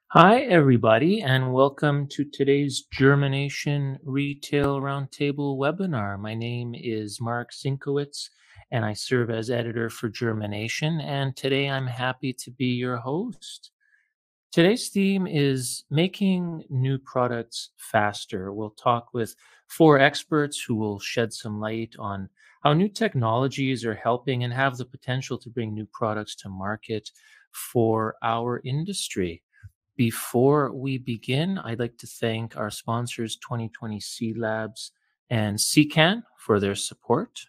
Hi, everybody, and welcome to today's Germination Retail Roundtable webinar. My name is Mark Sinkowitz, and I serve as editor for Germination. And today I'm happy to be your host. Today's theme is making new products faster. We'll talk with four experts who will shed some light on how new technologies are helping and have the potential to bring new products to market for our industry. Before we begin, I'd like to thank our sponsors, 2020 Seed Labs and SeCan, for their support.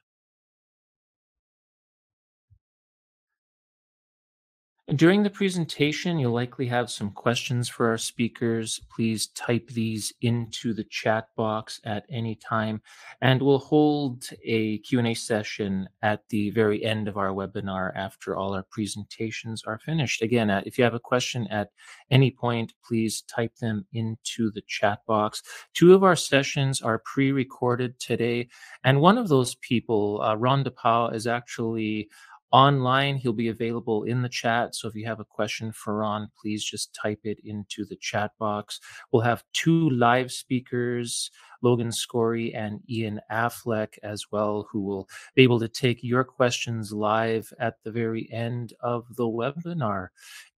During the presentation, you'll likely have some questions for our speakers. Please type these into the chat box at any time, and we'll hold a Q&A session at the very end of our webinar after all our presentations are finished. Again, if you have a question at any point, please type them into the chat box. Two of our sessions are pre-recorded today, and one of those people, Ron DePauw, is actually online. He'll be available in the chat. So if you have a question for Ron, please just type it into the chat box. We'll have two live speakers, Logan Skori and Ian Affleck as well, who will be able to take your questions live at the very end of the webinar.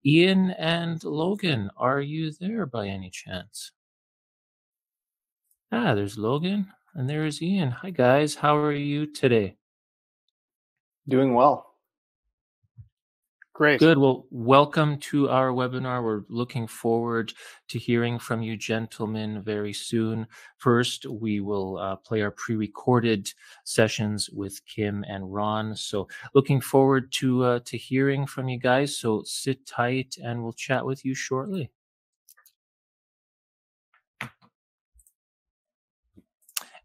Ian and Logan, are you there by any chance? There's Logan and there's Ian. Hi guys, how are you today? Doing well. Great. Good. Well, welcome to our webinar. We're looking forward to hearing from you gentlemen very soon. First, we will play our pre-recorded sessions with Kim and Ron. So looking forward to hearing from you guys. So sit tight and we'll chat with you shortly.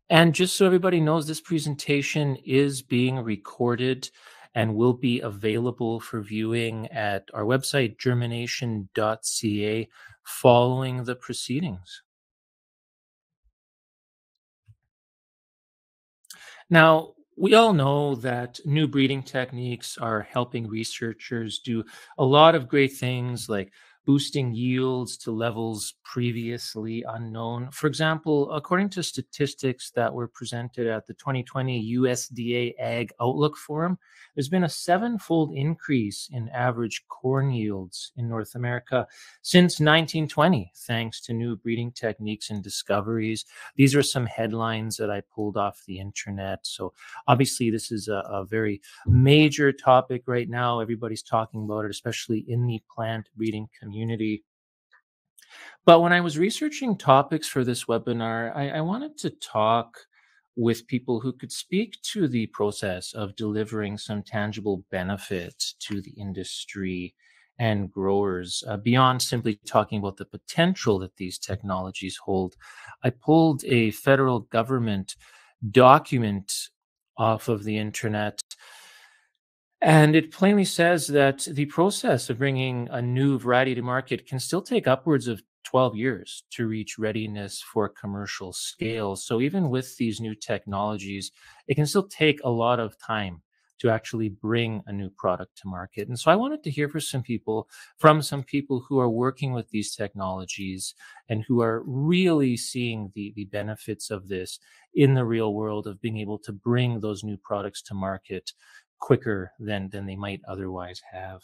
And just so everybody knows, this presentation is being recorded and will be available for viewing at our website, germination.ca, following the proceedings. Now, we all know that new breeding techniques are helping researchers do a lot of great things like boosting yields to levels previously unknown. For example, according to statistics that were presented at the 2020 USDA Ag Outlook Forum, there's been a seven-fold increase in average corn yields in North America since 1920, thanks to new breeding techniques and discoveries. These are some headlines that I pulled off the internet. So obviously, this is a very major topic right now. Everybody's talking about it, especially in the plant breeding community. But when I was researching topics for this webinar, I wanted to talk with people who could speak to the process of delivering some tangible benefit to the industry and growers beyond simply talking about the potential that these technologies hold. I pulled a federal government document off of the internet, and it plainly says that the process of bringing a new variety to market can still take upwards of 12 years to reach readiness for commercial scale. So even with these new technologies, it can still take a lot of time to actually bring a new product to market. And so I wanted to hear from some people who are working with these technologies and who are really seeing the benefits of this in the real world of being able to bring those new products to market quicker than they might otherwise have.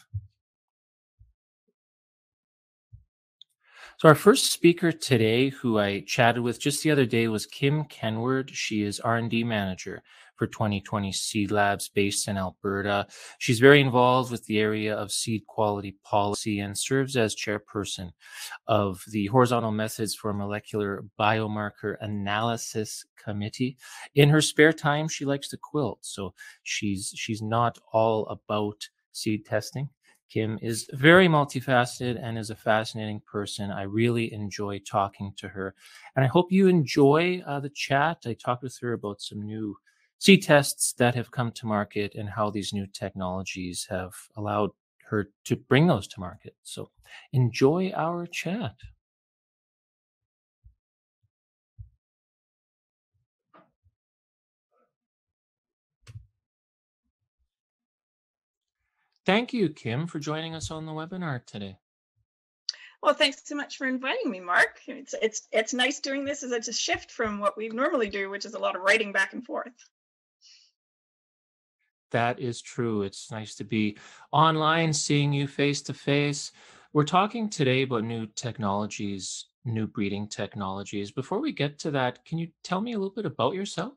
So our first speaker today, who I chatted with just the other day, was Kim Kenward. She is R&D manager for 2020 Seed Labs based in Alberta. She's very involved with the area of seed quality policy and serves as chairperson of the Horizontal Methods for Molecular Biomarker Analysis Committee. In her spare time, she likes to quilt, so she's not all about seed testing. Kim is very multifaceted and is a fascinating person. I really enjoy talking to her. And I hope you enjoy the chat. I talked with her about some new seed tests that have come to market and how these new technologies have allowed her to bring those to market. So enjoy our chat. Thank you, Kim, for joining us on the webinar today. Well, thanks so much for inviting me, Mark. It's nice doing this as it's a shift from what we normally do, which is a lot of writing back and forth. That is true. It's nice to be online, seeing you face to face. We're talking today about new technologies, new breeding technologies. Before we get to that, can you tell me a little bit about yourself?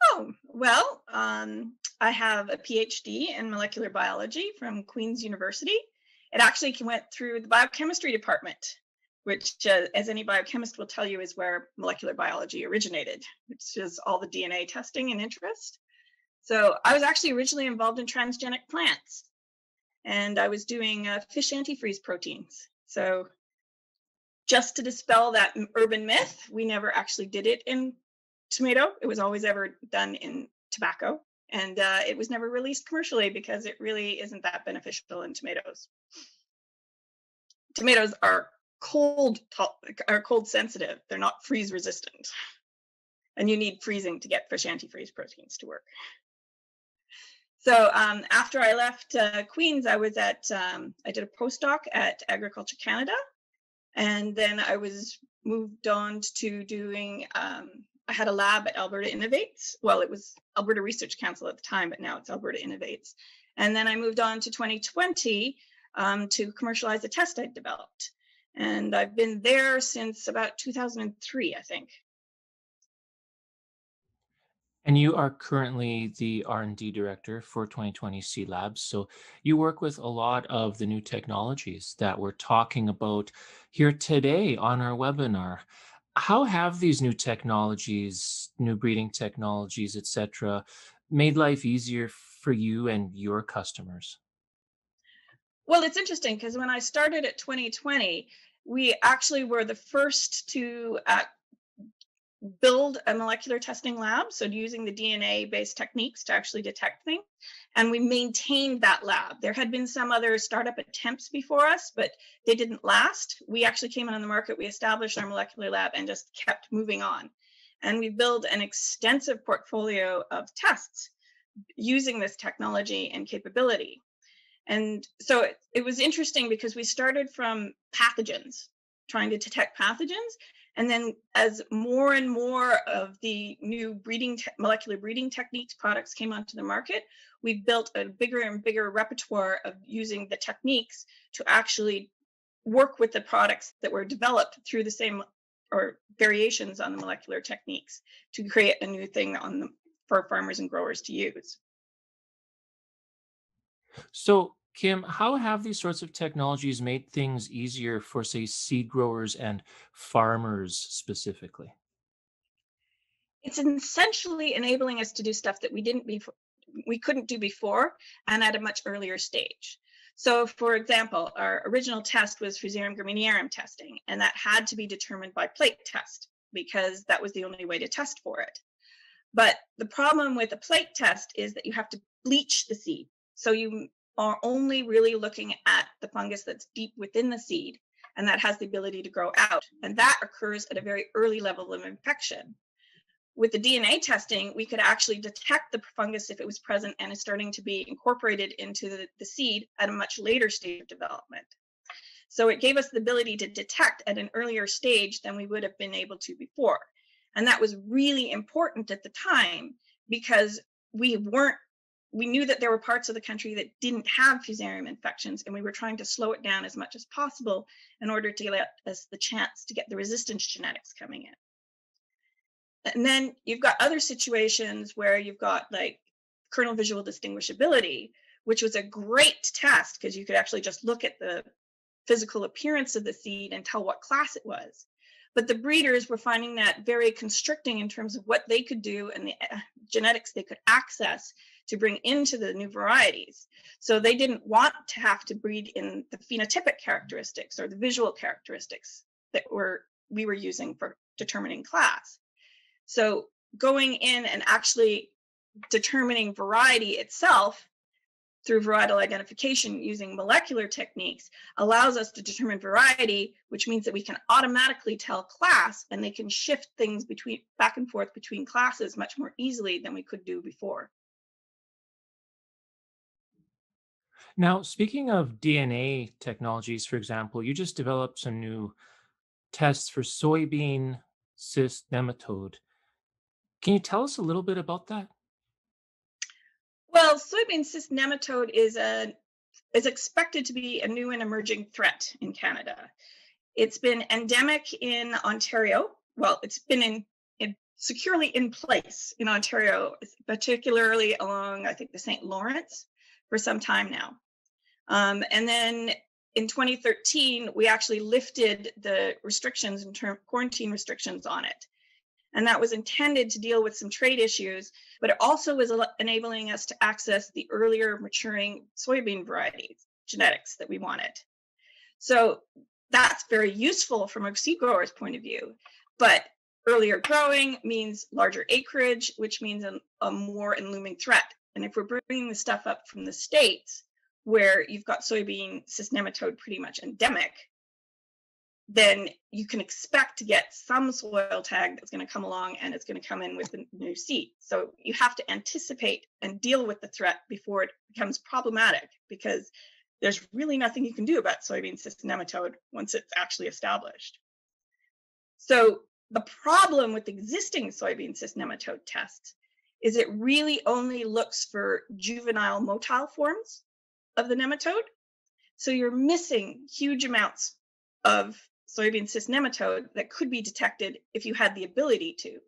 Oh, well, I have a PhD in molecular biology from Queen's University. It actually went through the biochemistry department, which, as any biochemist will tell you, is where molecular biology originated, which is all the DNA testing and interest. So I was actually originally involved in transgenic plants, and I was doing fish antifreeze proteins. So just to dispel that urban myth, we never actually did it in tomato. It was always ever done in tobacco, and it was never released commercially because it really isn't that beneficial in tomatoes. Tomatoes are cold sensitive. They're not freeze resistant, and you need freezing to get fish antifreeze proteins to work. So after I left Queens, I was I did a postdoc at Agriculture Canada, and then I was moved on to doing, I had a lab at Alberta Innovates. Well, it was Alberta Research Council at the time, but now it's Alberta Innovates. And then I moved on to 2020 to commercialize a test I developed. And I've been there since about 2003, I think. And you are currently the R&D director for 2020 C Labs. So you work with a lot of the new technologies that we're talking about here today on our webinar. How have these new technologies, new breeding technologies, etc., made life easier for you and your customers? Well, it's interesting because when I started at 2020, we actually were the first to build a molecular testing lab, so using the DNA-based techniques to actually detect things. And we maintained that lab. There had been some other startup attempts before us, but they didn't last. We actually came on the market, we established our molecular lab and just kept moving on. And we built an extensive portfolio of tests using this technology and capability. And so it was interesting because we started from pathogens, trying to detect pathogens. And then as more and more of the new molecular breeding techniques products came onto the market, we built a bigger and bigger repertoire of using the techniques to actually work with the products that were developed through the same or variations on the molecular techniques to create a new thing for farmers and growers to use. So, Kim, how have these sorts of technologies made things easier for, say, seed growers and farmers specifically? It's essentially enabling us to do stuff that we couldn't do before and at a much earlier stage. So, for example, our original test was Fusarium graminearum testing, and that had to be determined by plate test because that was the only way to test for it. But the problem with a plate test is that you have to bleach the seed. So you are only really looking at the fungus that's deep within the seed, and that has the ability to grow out. And that occurs at a very early level of infection. With the DNA testing, we could actually detect the fungus if it was present and is starting to be incorporated into the seed at a much later stage of development. So it gave us the ability to detect at an earlier stage than we would have been able to before. And that was really important at the time because we knew that there were parts of the country that didn't have Fusarium infections, and we were trying to slow it down as much as possible in order to let us the chance to get the resistance genetics coming in. And then you've got other situations where you've got like kernel visual distinguishability, which was a great test because you could actually just look at the physical appearance of the seed and tell what class it was. But the breeders were finding that very constricting in terms of what they could do and the genetics they could access to bring into the new varieties. So they didn't want to have to breed in the phenotypic characteristics or the visual characteristics that we were using for determining class. So going in and actually determining variety itself through varietal identification using molecular techniques allows us to determine variety, which means that we can automatically tell class, and they can shift things back and forth between classes much more easily than we could do before. Now, speaking of DNA technologies, for example, you just developed some new tests for soybean cyst nematode. Can you tell us a little bit about that? Well, soybean cyst nematode is expected to be a new and emerging threat in Canada. It's been endemic in Ontario. Well, it's been securely in place in Ontario, particularly along, I think, the St. Lawrence for some time now. And then in 2013, we actually lifted the restrictions quarantine restrictions on it. And that was intended to deal with some trade issues, but it also was enabling us to access the earlier maturing soybean varieties, genetics that we wanted. So that's very useful from a seed grower's point of view, but earlier growing means larger acreage, which means a more and looming threat. And if we're bringing the stuff up from the States, where you've got soybean cyst nematode pretty much endemic, then you can expect to get some soil tag that's going to come along, and it's going to come in with a new seed. So you have to anticipate and deal with the threat before it becomes problematic, because there's really nothing you can do about soybean cyst nematode once it's actually established. So the problem with existing soybean cyst nematode tests is it really only looks for juvenile motile forms of the nematode. So you're missing huge amounts of soybean cyst nematode that could be detected if you had the ability to.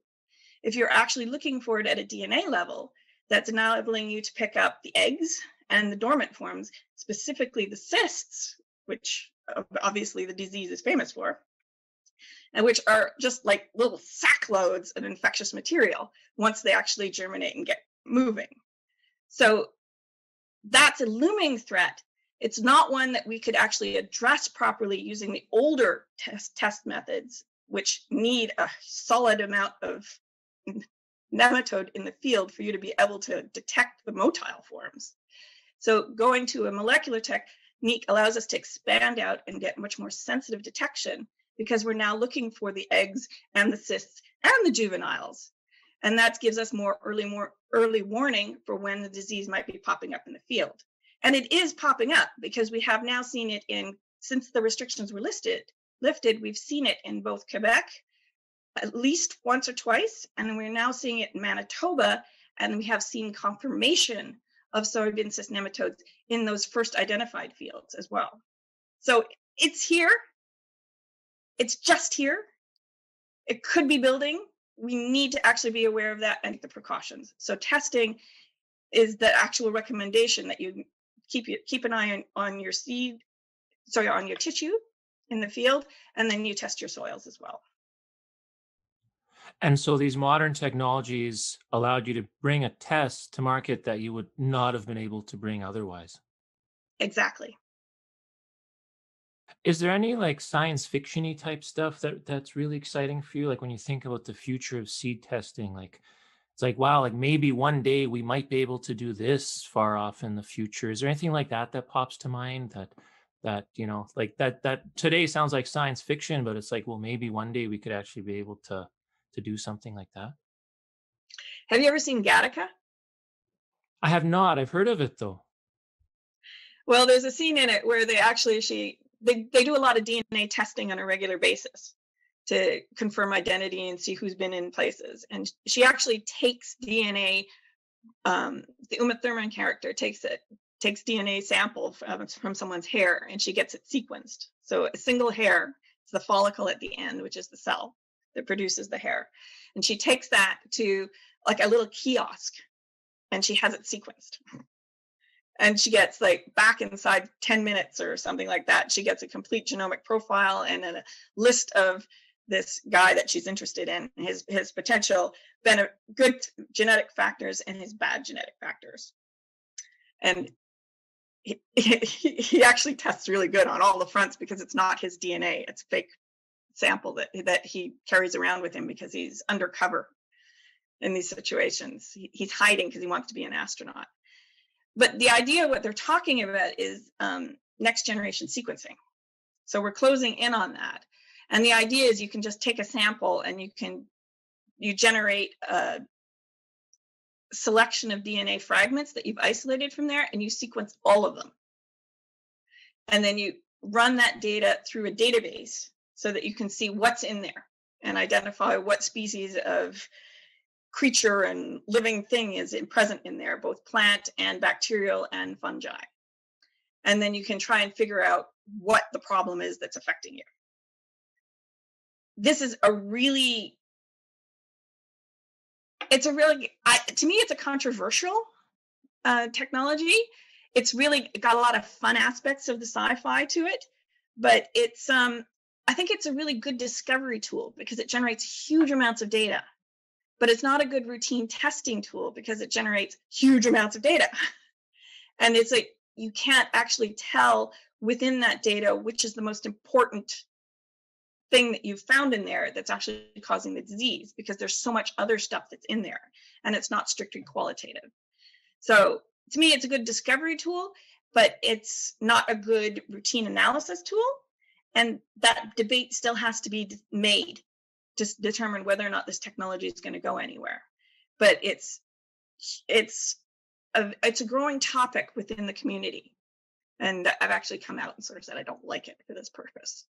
If you're actually looking for it at a DNA level, that's enabling you to pick up the eggs and the dormant forms, specifically the cysts, which obviously the disease is famous for, and which are just like little sack loads of infectious material once they actually germinate and get moving. So that's a looming threat. It's not one that we could actually address properly using the older test methods, which need a solid amount of nematode in the field for you to be able to detect the motile forms. So going to a molecular technique allows us to expand out and get much more sensitive detection, because we're now looking for the eggs and the cysts and the juveniles. And that gives us more early warning for when the disease might be popping up in the field. And it is popping up, because we have now seen it since the restrictions were lifted, we've seen it in both Quebec at least once or twice, and we're now seeing it in Manitoba, and we have seen confirmation of soybean cyst nematodes in those first identified fields as well. So it's here. It's just here. It could be building. We need to actually be aware of that and take the precautions. So testing is the actual recommendation, that you keep an eye on your on your tissue in the field, and then you test your soils as well. And so these modern technologies allowed you to bring a test to market that you would not have been able to bring otherwise. Exactly. Is there any like science fiction-y type stuff that's really exciting for you? Like when you think about the future of seed testing, like it's like, wow, like maybe one day we might be able to do this far off in the future. Is there anything like that pops to mind that like that today sounds like science fiction, but it's like, well, maybe one day we could actually be able to do something like that? Have you ever seen Gattaca? I have not. I've heard of it though. Well, there's a scene in it where they do a lot of DNA testing on a regular basis to confirm identity and see who's been in places. And she actually takes DNA, the Uma Thurman character takes DNA sample from someone's hair, and she gets it sequenced. So a single hair is the follicle at the end, which is the cell that produces the hair. And she takes that to like a little kiosk, and she has it sequenced. And she gets like back inside 10 minutes or something like that. She gets a complete genomic profile and then a list of this guy that she's interested in, his potential good genetic factors and his bad genetic factors. And he actually tests really good on all the fronts, because it's not his DNA. It's fake sample that he carries around with him because he's undercover in these situations. He's hiding because he wants to be an astronaut. But the idea, what they're talking about, is next generation sequencing. So we're closing in on that. And the idea is you can just take a sample and you generate a selection of DNA fragments that you've isolated from there, and you sequence all of them And then you run that data through a database so that you can see what's in there and identify what species of creature and living thing is present in there, both plant and bacterial and fungi. And then you can try and figure out what the problem is that's affecting you. This is to me, it's a controversial technology. It's really got a lot of fun aspects of the sci-fi to it, but I think it's a really good discovery tool because it generates huge amounts of data, but it's not a good routine testing tool because it generates huge amounts of data. And it's like, you can't actually tell within that data which is the most important thing that you've found in there that's actually causing the disease, because there's so much other stuff that's in there and it's not strictly qualitative. So to me, it's a good discovery tool, but it's not a good routine analysis tool. And that debate still has to be made to determine whether or not this technology is going to go anywhere. But it's a growing topic within the community. And I've actually come out and sort of said I don't like it for this purpose.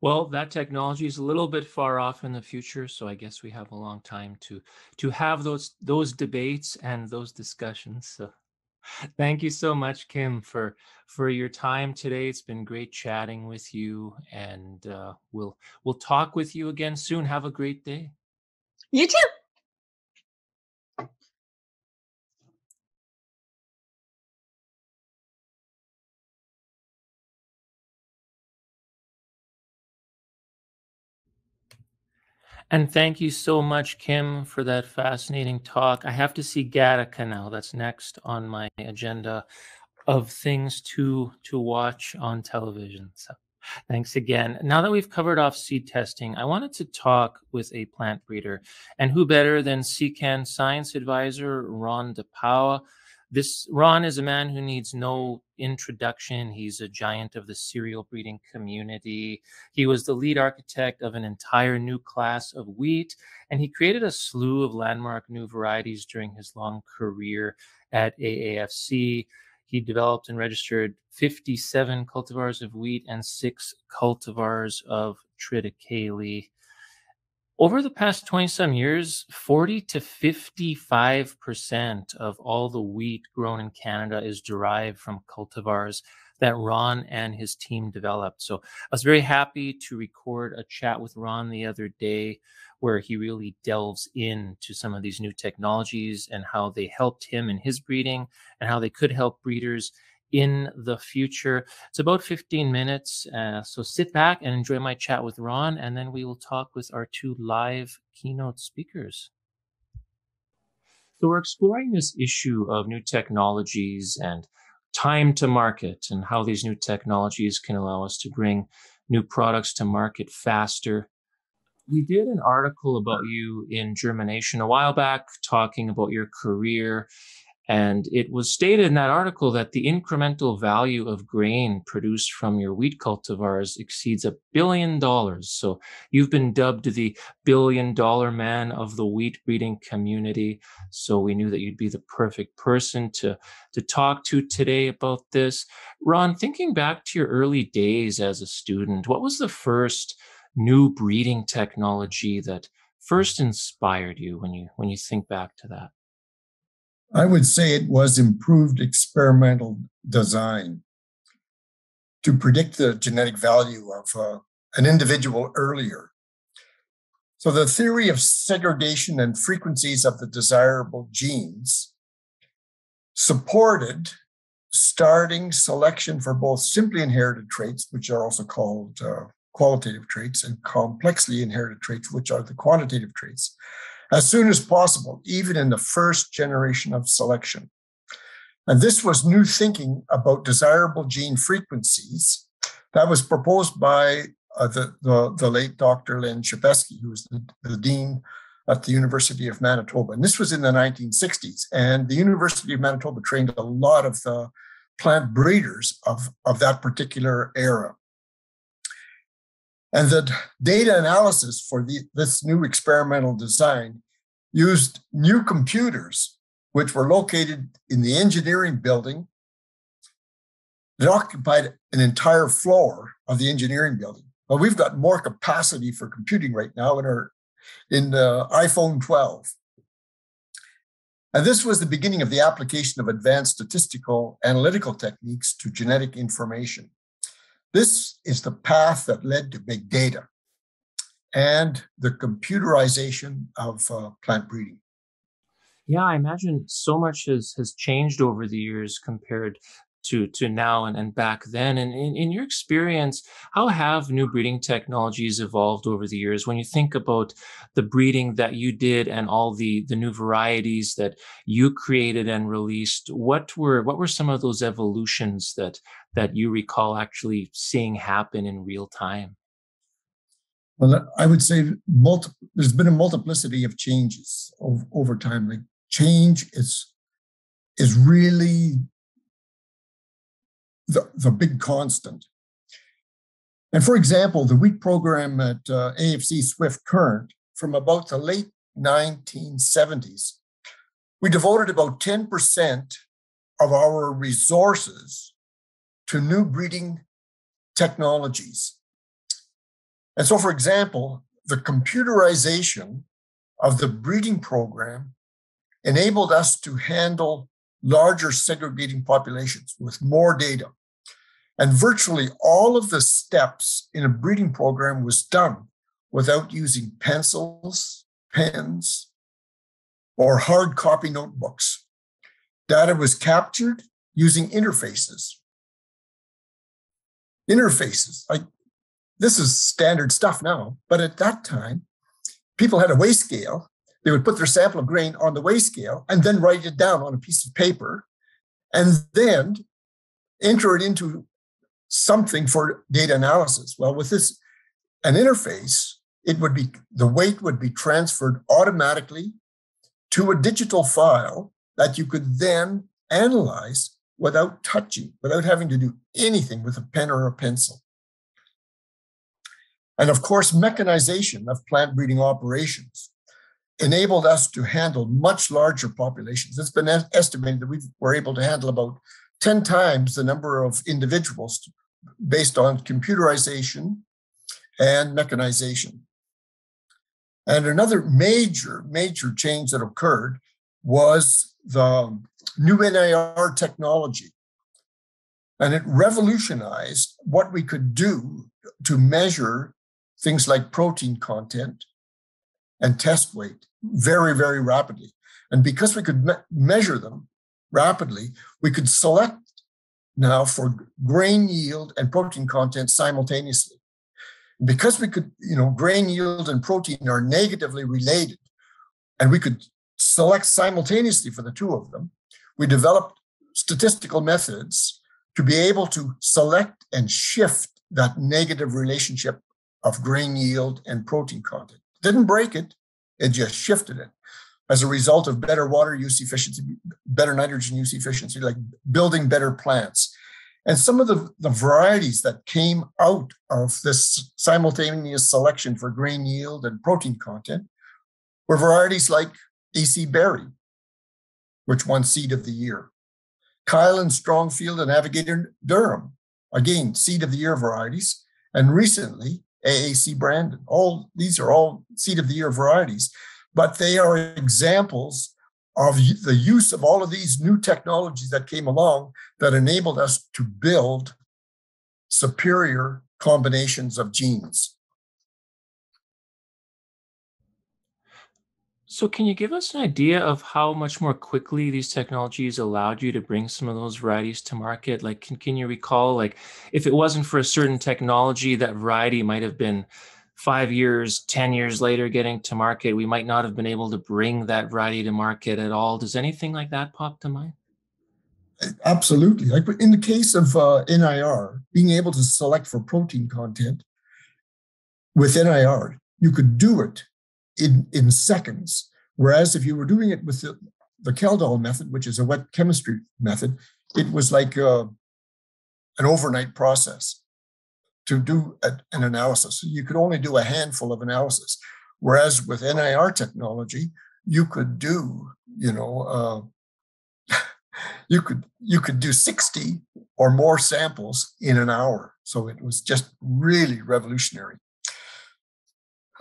Well, that technology is a little bit far off in the future, so I guess we have a long time to have those debates and those discussions. So thank you so much, Kim, for your time today. It's been great chatting with you, and we'll talk with you again soon. Have a great day. You too. And thank you so much, Kim, for that fascinating talk. I have to see Gattaca now. That's next on my agenda of things to watch on television. So thanks again. Now that we've covered off seed testing, I wanted to talk with a plant breeder. And who better than SeCan science advisor, Ron DePauw. Ron is a man who needs no introduction. He's a giant of the cereal breeding community. He was the lead architect of an entire new class of wheat, and he created a slew of landmark new varieties during his long career at AAFC. He developed and registered 57 cultivars of wheat and 6 cultivars of triticale. Over the past 20-some years, 40 to 55% of all the wheat grown in Canada is derived from cultivars that Ron and his team developed. So I was very happy to record a chat with Ron the other day where he really delves into some of these new technologies and how they helped him in his breeding and how they could help breeders in the future. It's about 15 minutes. So sit back and enjoy my chat with Ron, and then we will talk with our 2 live keynote speakers. So we're exploring this issue of new technologies and time to market and how these new technologies can allow us to bring new products to market faster. We did an article about you in Germination a while back, talking about your career. And it was stated in that article that the incremental value of grain produced from your wheat cultivars exceeds $1 billion. So you've been dubbed the billion-dollar man of the wheat breeding community. So we knew that you'd be the perfect person to talk to today about this. Ron, thinking back to your early days as a student, what was the first new breeding technology that first inspired you when you think back to that? I would say it was improved experimental design to predict the genetic value of an individual earlier. So the theory of segregation and frequencies of the desirable genes supported starting selection for both simply inherited traits, which are also called qualitative traits, and complexly inherited traits, which are the quantitative traits, as soon as possible, even in the first generation of selection. And this was new thinking about desirable gene frequencies that was proposed by the late Dr. Len Shapeski, who was the dean at the University of Manitoba. And this was in the 1960s. And the University of Manitoba trained a lot of the plant breeders of that particular era. And the data analysis for this new experimental design used new computers, which were located in the engineering building It occupied an entire floor of the engineering building. Well, we've got more capacity for computing right now in the iPhone 12. And this was the beginning of the application of advanced statistical analytical techniques to genetic information. This is the path that led to big data and the computerization of plant breeding. Yeah, I imagine so much has changed over the years compared to now and back then. And in your experience, how have new breeding technologies evolved over the years? When you think about the breeding that you did and all the new varieties that you created and released, what were some of those evolutions that you recall actually seeing happen in real time? Well, I would say there's been a multiplicity of changes over time. Like change is really the big constant. And for example, the wheat program at AFC Swift Current from about the late 1970s, we devoted about 10% of our resources to new breeding technologies. And so, for example, the computerization of the breeding program enabled us to handle larger segregating populations with more data. And virtually all of the steps in a breeding program was done without using pencils, pens, or hard copy notebooks. Data was captured using interfaces. This is standard stuff now, but at that time, people had a weigh scale. They would put their sample of grain on the weigh scale and then write it down on a piece of paper and then enter it into something for data analysis. Well, with an interface, the weight would be transferred automatically to a digital file that you could then analyze without touching, without having to do anything with a pen or a pencil. And of course, mechanization of plant breeding operations enabled us to handle much larger populations. It's been estimated that we were able to handle about 10 times the number of individuals based on computerization and mechanization. And another major change that occurred was the new NIR technology. And it revolutionized what we could do to measure things like protein content and test weight very, very rapidly. And because we could measure them rapidly, we could select now for grain yield and protein content simultaneously. Because we could, grain yield and protein are negatively related, and we could select simultaneously for the two of them, we developed statistical methods to be able to select and shift that negative relationship of grain yield and protein content. Didn't break it, it just shifted it as a result of better water use efficiency, better nitrogen use efficiency, like building better plants. And some of the varieties that came out of this simultaneous selection for grain yield and protein content were varieties like AC Berry, which won Seed of the Year. Kyle and Strongfield and Navigator Durham, again, Seed of the Year varieties. And recently, AAC Brandon. These are all Seed of the Year varieties, but they are examples of the use of all of these new technologies that came along that enabled us to build superior combinations of genes. So can you give us an idea of how much more quickly these technologies allowed you to bring some of those varieties to market? Like, can you recall, like, if it wasn't for a certain technology, that variety might have been 5 years, 10 years later getting to market. We might not have been able to bring that variety to market at all. Does anything like that pop to mind? Absolutely. Like in the case of NIR, being able to select for protein content with NIR, you could do it in seconds. Whereas if you were doing it with the Kaldal method, which is a wet chemistry method, it was like an overnight process to do an analysis. You could only do a handful of analysis. Whereas with NIR technology, you could do, you could do 60 or more samples in an hour. So it was just really revolutionary.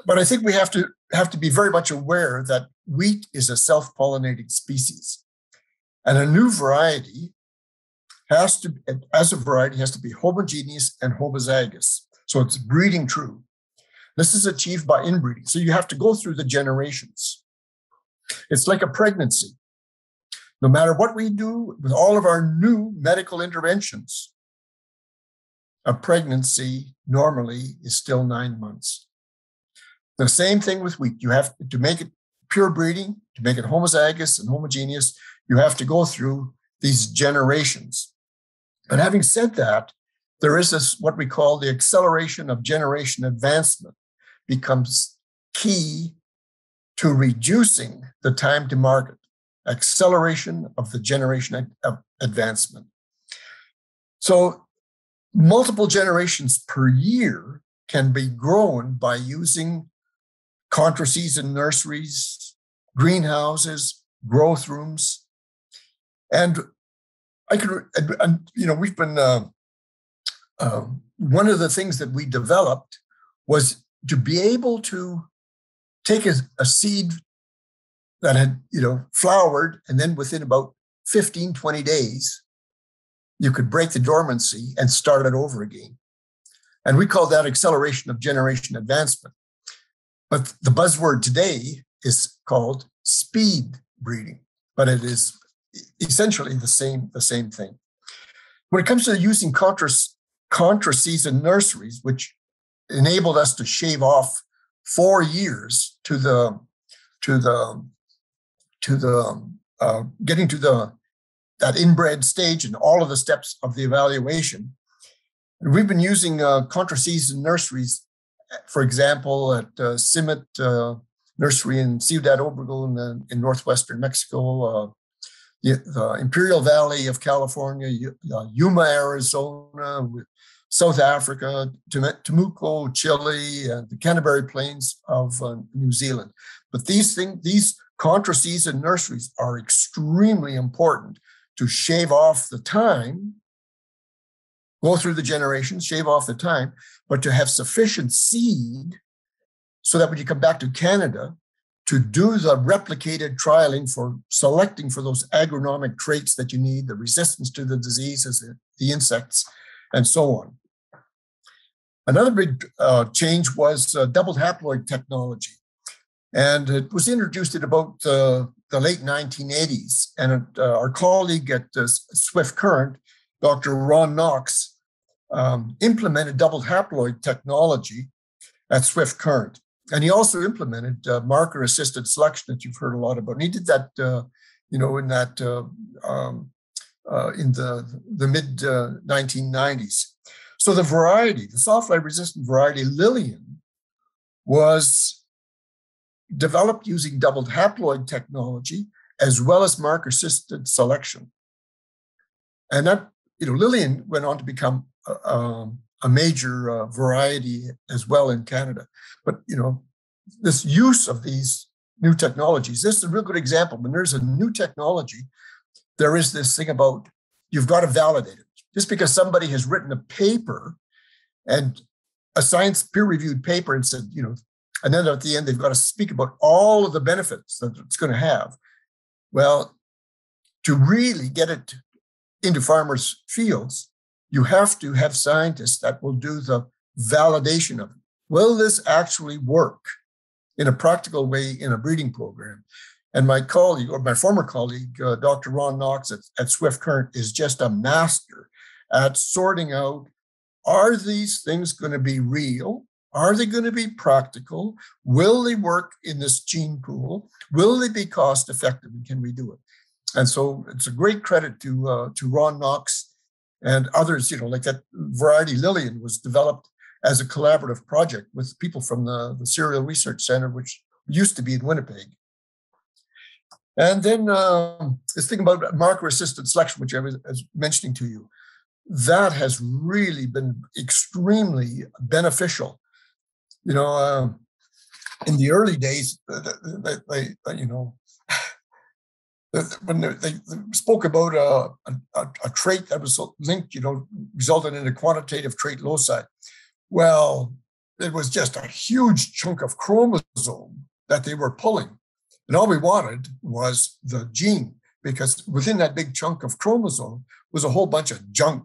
But I think we have to be very much aware that wheat is a self-pollinating species. And a new variety has to be homogeneous and homozygous. So it's breeding true. This is achieved by inbreeding. So you have to go through the generations. It's like a pregnancy. No matter what we do with all of our new medical interventions, a pregnancy normally is still 9 months. The same thing with wheat. You have to make it pure breeding, to make it homozygous and homogeneous, you have to go through these generations. But having said that, there is this, what we call the acceleration of generation advancement becomes key to reducing the time to market. Acceleration of the generation advancement. So multiple generations per year can be grown by using contra-season nurseries, greenhouses, growth rooms. And we've been, one of the things that we developed was to be able to take a seed that had, flowered, and then within about 15, 20 days, you could break the dormancy and start it over again. And we call that acceleration of generation advancement. But the buzzword today is called speed breeding, but it is essentially the same thing. When it comes to using contra-season nurseries, which enabled us to shave off 4 years to getting to that inbred stage and all of the steps of the evaluation. We've been using contra-season nurseries, for example, at Simit Nursery in Ciudad Obregón in northwestern Mexico, the Imperial Valley of California, Yuma, Arizona, South Africa, Temuco, Chile, and the Canterbury Plains of New Zealand. But these contra-season nurseries are extremely important to shave off the time, go through the generations, shave off the time, but to have sufficient seed so that when you come back to Canada, to do the replicated trialing for selecting for those agronomic traits that you need, the resistance to the diseases, the insects, and so on. Another big change was doubled haploid technology. And it was introduced in about the late 1980s. And our colleague at Swift Current, Dr. Ron Knox, implemented double haploid technology at Swift Current. And he also implemented marker-assisted selection that you've heard a lot about. And he did that, in the mid-1990s. So the variety, the sawfly-resistant variety Lillian, was developed using doubled haploid technology as well as marker-assisted selection. And that, Lillian went on to become a major variety as well in Canada. But, this use of these new technologies, this is a real good example. When there's a new technology, there is this thing about you've got to validate it. Just because somebody has written a paper and a science peer-reviewed paper and said, and then at the end, they've got to speak about all of the benefits that it's going to have. Well, to really get it into farmers' fields, you have to have scientists that will do the validation of it. Will this actually work in a practical way in a breeding program? And my colleague, or my former colleague, Dr. Ron Knox at Swift Current, is just a master at sorting out, are these things going to be real? Are they going to be practical? Will they work in this gene pool? Will they be cost effective? And can we do it? And so it's a great credit to Ron Knox and others, like that variety Lillian was developed as a collaborative project with people from the Cereal Research Center, which used to be in Winnipeg. And then this thing about marker-assisted selection, which I was mentioning to you, that has really been extremely beneficial. In the early days, when they spoke about a trait that was linked, resulted in a quantitative trait loci. Well, it was just a huge chunk of chromosome that they were pulling. And all we wanted was the gene, because within that big chunk of chromosome was a whole bunch of junk,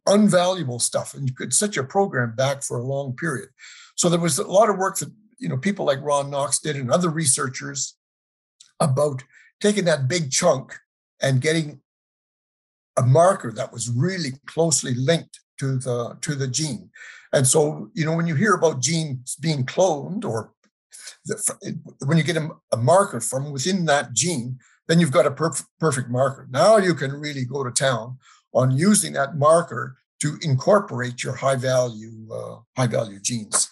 unvaluable stuff. And you could set your program back for a long period. So there was a lot of work that, people like Ron Knox did and other researchers about taking that big chunk and getting a marker that was really closely linked to the gene. And so, when you hear about genes being cloned, or when you get a marker from within that gene, then you've got a perfect marker. Now you can really go to town on using that marker to incorporate your high value genes.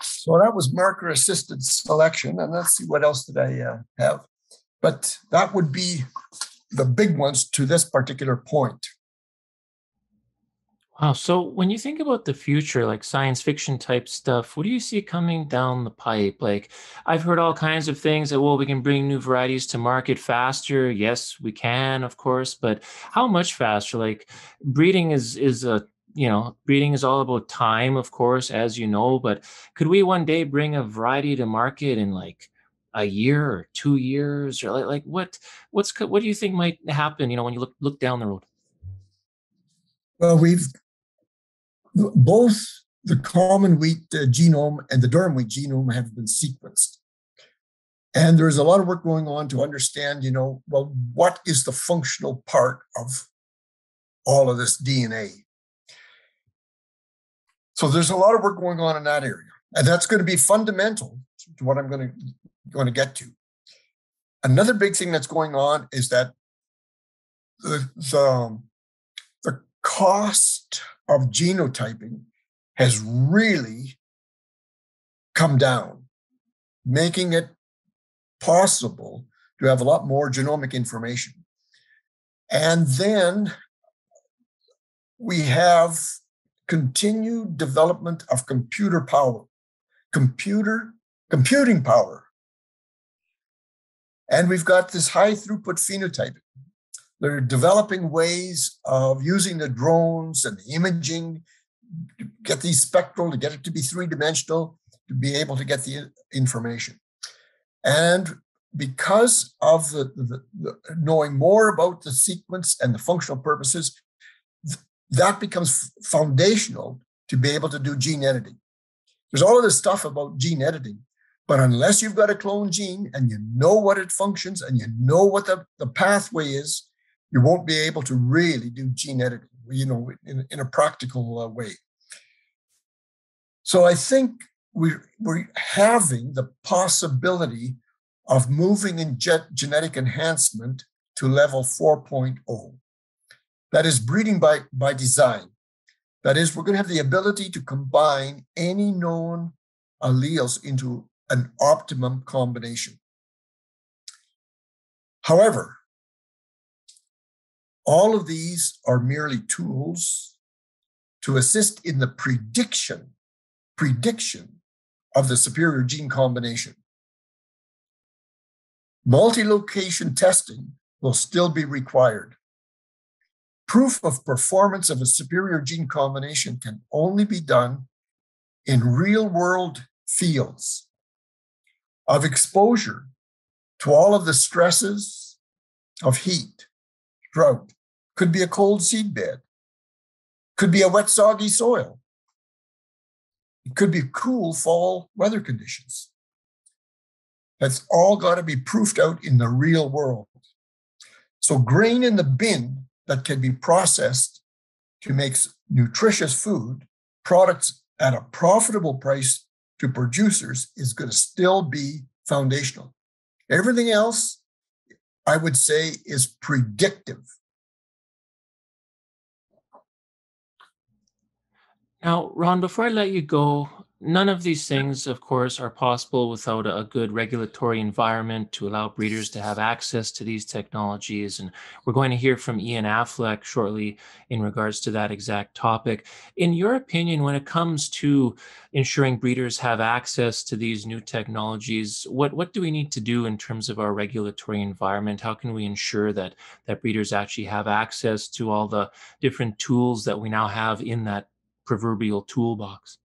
So that was marker assisted selection. And let's see, what else did I have? But that would be the big ones to this particular point. Wow. So when you think about the future, like science fiction type stuff, what do you see coming down the pipe? Like, I've heard all kinds of things that, well, we can bring new varieties to market faster. Yes, we can, of course, but how much faster? Like, breeding breeding is all about time, of course, as you know, but could we one day bring a variety to market in like a year or 2 years, or what do you think might happen, when you look down the road? Well, both the common wheat genome and the durum wheat genome have been sequenced. And there's a lot of work going on to understand, what is the functional part of all of this DNA? So there's a lot of work going on in that area. And that's going to be fundamental to what I'm going to get to. Another big thing that's going on is that the cost of genotyping has really come down, making it possible to have a lot more genomic information. And then we have continued development of computing power. And we've got this high throughput phenotyping. They're developing ways of using the drones and the imaging to get these spectral, to get it to be three-dimensional, to be able to get the information. And because of the knowing more about the sequence and the functional purposes, that becomes foundational to be able to do gene editing. There's all of this stuff about gene editing, but unless you've got a clone gene and you know what it functions and you know what the pathway is, you won't be able to really do gene editing, in a practical way. So I think we're having the possibility of moving in genetic enhancement to level 4.0. That is breeding by design. That is, we're going to have the ability to combine any known alleles into an optimum combination. However, all of these are merely tools to assist in the prediction of the superior gene combination. Multi-location testing will still be required. Proof of performance of a superior gene combination can only be done in real-world fields of exposure to all of the stresses of heat, drought. Could be a cold seed bed. Could be a wet, soggy soil. It could be cool fall weather conditions. That's all got to be proofed out in the real world. So grain in the bin that can be processed to make nutritious food, products at a profitable price to producers, is going to still be foundational. Everything else, I would say, is predictive. Now, Ron, before I let you go, none of these things, of course, are possible without a good regulatory environment to allow breeders to have access to these technologies. And we're going to hear from Ian Affleck shortly in regards to that exact topic. In your opinion, when it comes to ensuring breeders have access to these new technologies, what do we need to do in terms of our regulatory environment? How can we ensure that breeders actually have access to all the different tools that we now have in that proverbial toolbox?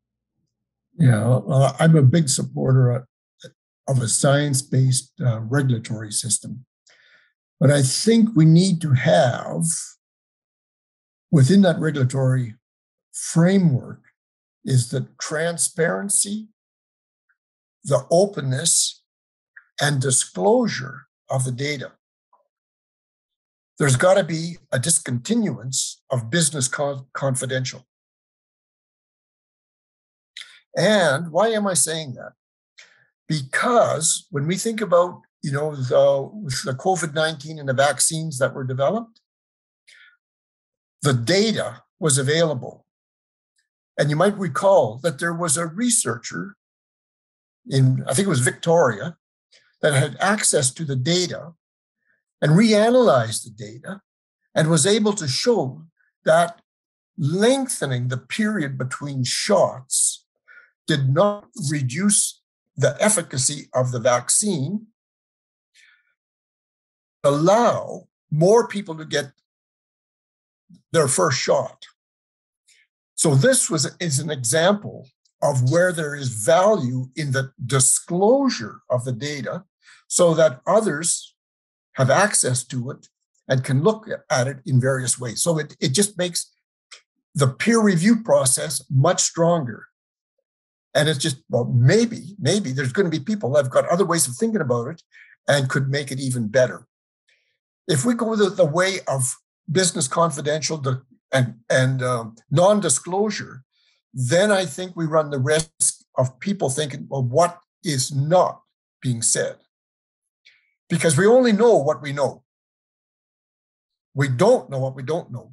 Yeah, well, I'm a big supporter of a science-based regulatory system. But I think we need to have, within that regulatory framework, is the transparency, the openness, and disclosure of the data. There's got to be a discontinuance of business confidential. And why am I saying that? Because when we think about, the COVID-19 and the vaccines that were developed, the data was available. And you might recall that there was a researcher in, I think it was Victoria, that had access to the data and reanalyzed the data and was able to show that lengthening the period between shots did not reduce the efficacy of the vaccine, allow more people to get their first shot. So this is an example of where there is value in the disclosure of the data so that others have access to it and can look at it in various ways. So it just makes the peer review process much stronger. And it's just, well, maybe there's going to be people that have got other ways of thinking about it and could make it even better. If we go the way of business confidential and non-disclosure, then I think we run the risk of people thinking, well, what is not being said? Because we only know what we know. We don't know what we don't know.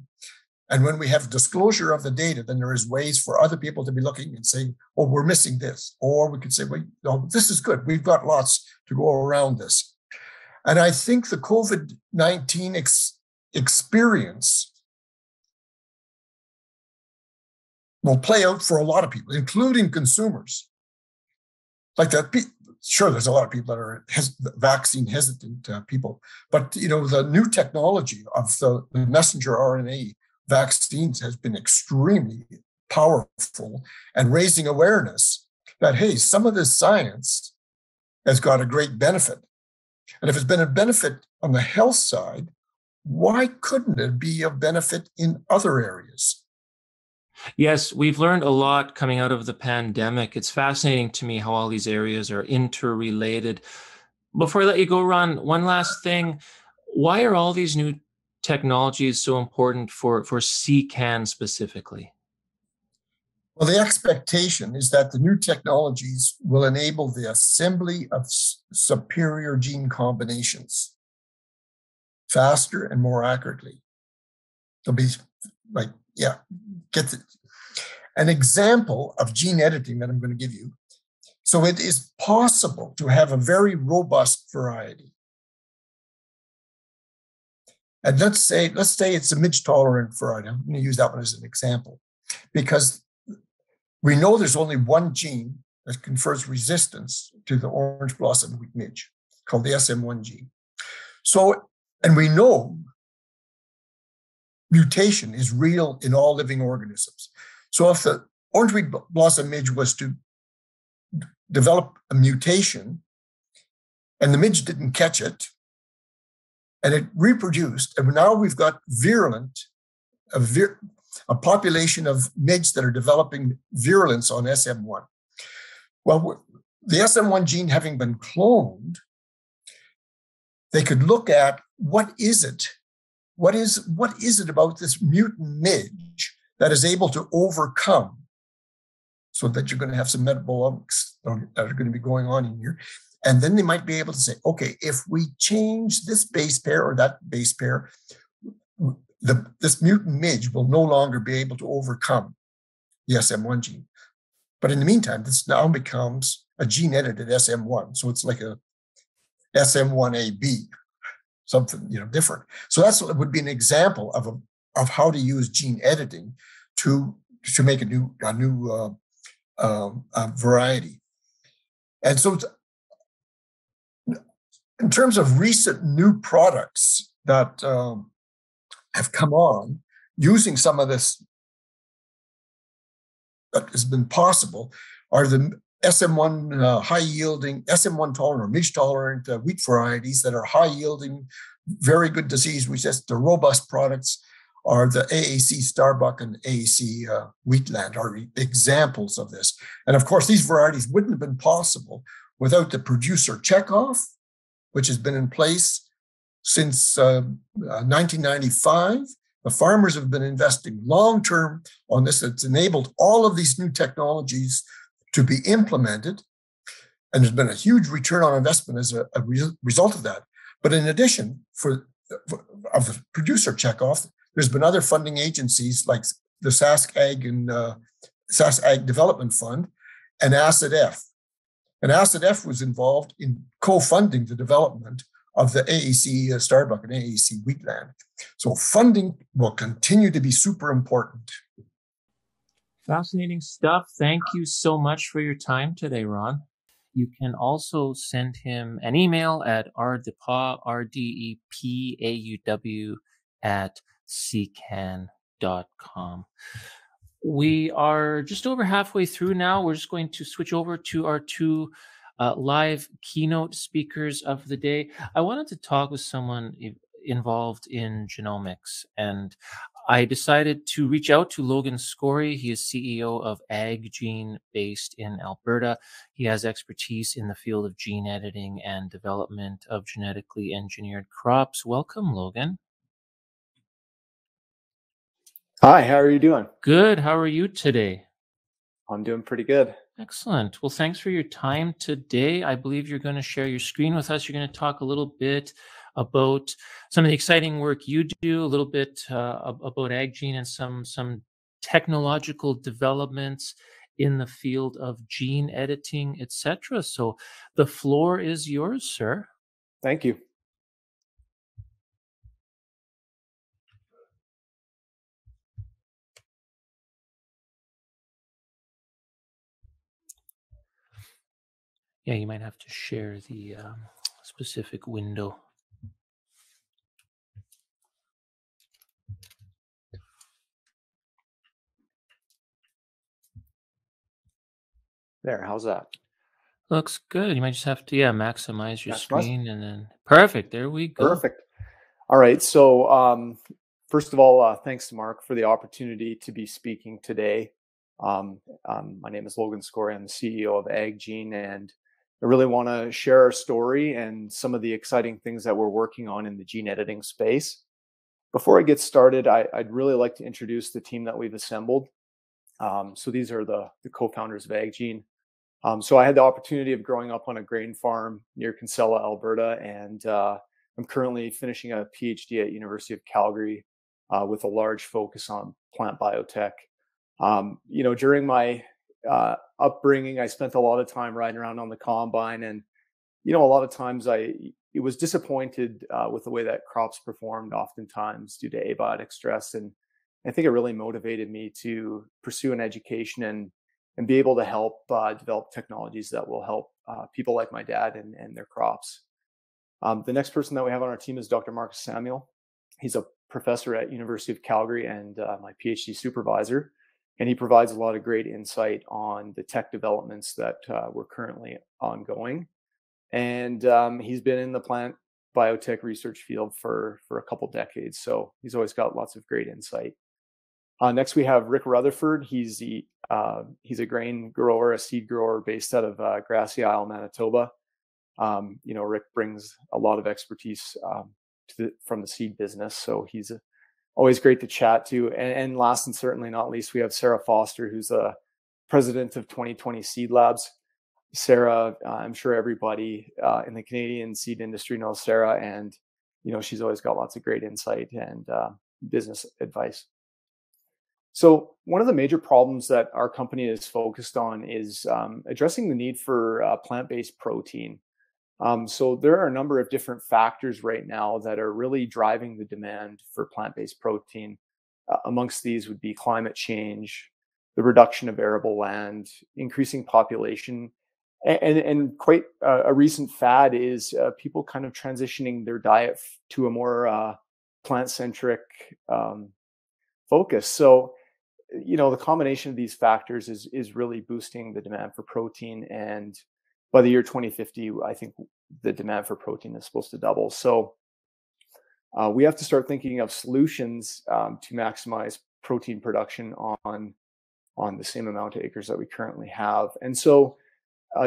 And when we have disclosure of the data, then there is ways for other people to be looking and saying, oh, we're missing this. Or we could say, well, no, this is good. We've got lots to go around this. And I think the COVID-19 experience will play out for a lot of people, including consumers. Like that, sure, there's a lot of people that are vaccine hesitant people, but the new technology of the messenger RNA vaccines has been extremely powerful and raising awareness that, hey, some of this science has got a great benefit. And if it's been a benefit on the health side, why couldn't it be a benefit in other areas? Yes, we've learned a lot coming out of the pandemic. It's fascinating to me how all these areas are interrelated. Before I let you go, Ron, one last thing. Why are all these new technologies so important for SeCan specifically? Well, the expectation is that the new technologies will enable the assembly of superior gene combinations faster and more accurately. They'll be like, an example of gene editing that I'm going to give you. So it is possible to have a very robust variety. And let's say it's a midge-tolerant variety. I'm going to use that one as an example because we know there's only one gene that confers resistance to the orange blossom wheat midge, called the SM1 gene. So, and we know mutation is real in all living organisms. So if the orange wheat blossom midge was to develop a mutation and the midge didn't catch it and it reproduced, and now we've got a population of midge that are developing virulence on SM1. Well, the SM1 gene having been cloned, they could look at what is it about this mutant midge that is able to overcome, so that you're going to have some metabolics that are going to be going on in here. And then they might be able to say, okay, if we change this base pair or that base pair, this mutant midge will no longer be able to overcome the SM1 gene. But in the meantime, this now becomes a gene-edited SM1. So it's like a SM1AB, something different. So that's what would be an example of how to use gene editing to make a new variety. And so in terms of recent new products that have come on using some of this that has been possible are the SM1 high-yielding, SM1 tolerant or midge-tolerant wheat varieties that are high-yielding, very good disease resistant, the robust products are the AAC Starbuck and AAC Wheatland are examples of this. And of course, these varieties wouldn't have been possible without the producer checkoff, which has been in place since 1995. The farmers have been investing long-term on this. It's enabled all of these new technologies to be implemented. And there's been a huge return on investment as a result of that. But in addition, of the producer checkoff, there's been other funding agencies like the Sask Ag Development Fund and ACID-F. And ACID-F was involved in co-funding the development of the AAC Starbuck and AAC Wheatland. So funding will continue to be super important. Fascinating stuff. Thank you so much for your time today, Ron. You can also send him an email at rdepauw, RDEPAUW @SeCan.com. We are just over halfway through now. We're just going to switch over to our two live keynote speakers of the day. I wanted to talk with someone involved in genomics, and I decided to reach out to Logan Skori. He is CEO of AgGene based in Alberta. He has expertise in the field of gene editing and development of genetically engineered crops. Welcome, Logan. Hi, how are you doing? Good. How are you today? I'm doing pretty good. Excellent. Well, thanks for your time today. I believe you're going to share your screen with us. You're going to talk a little bit about some of the exciting work you do, a little bit about AgGene and some technological developments in the field of gene editing, etc. So the floor is yours, sir. Thank you. Yeah, you might have to share the specific window. There, how's that? Looks good. You might just have to, maximize your screen and then perfect. There we go. Perfect. All right. So first of all, thanks to Mark for the opportunity to be speaking today. My name is Logan Skori. I'm the CEO of AgGene, and I really want to share our story and some of the exciting things that we're working on in the gene editing space. Before I get started, I'd really like to introduce the team that we've assembled. So these are the co-founders of AgGene. So I had the opportunity of growing up on a grain farm near Kinsella, Alberta, and I'm currently finishing a PhD at University of Calgary with a large focus on plant biotech. During my upbringing, I spent a lot of time riding around on the combine, and a lot of times I was disappointed with the way that crops performed, oftentimes due to abiotic stress, and I think it really motivated me to pursue an education and be able to help develop technologies that will help people like my dad and their crops. The next person that we have on our team is Dr. Marcus Samuel. He's a professor at University of Calgary and my PhD supervisor, and he provides a lot of great insight on the tech developments that we're currently ongoing. And he's been in the plant biotech research field for a couple decades, so he's always got lots of great insight. Next, we have Rick Rutherford. He's a grain grower, a seed grower based out of Grassy Isle, Manitoba. Rick brings a lot of expertise from the seed business, so he's always great to chat to. And last and certainly not least, we have Sarah Foster, who's the president of 2020 Seed Labs. Sarah, I'm sure everybody in the Canadian seed industry knows Sarah, and she's always got lots of great insight and business advice. So one of the major problems that our company is focused on is addressing the need for plant-based protein. So there are a number of different factors right now that are really driving the demand for plant-based protein. Amongst these would be climate change, the reduction of arable land, increasing population, and quite a recent fad is people kind of transitioning their diet to a more plant-centric focus. So, the combination of these factors is really boosting the demand for protein. And by the year 2050, I think the demand for protein is supposed to double. So we have to start thinking of solutions to maximize protein production on the same amount of acres that we currently have. And so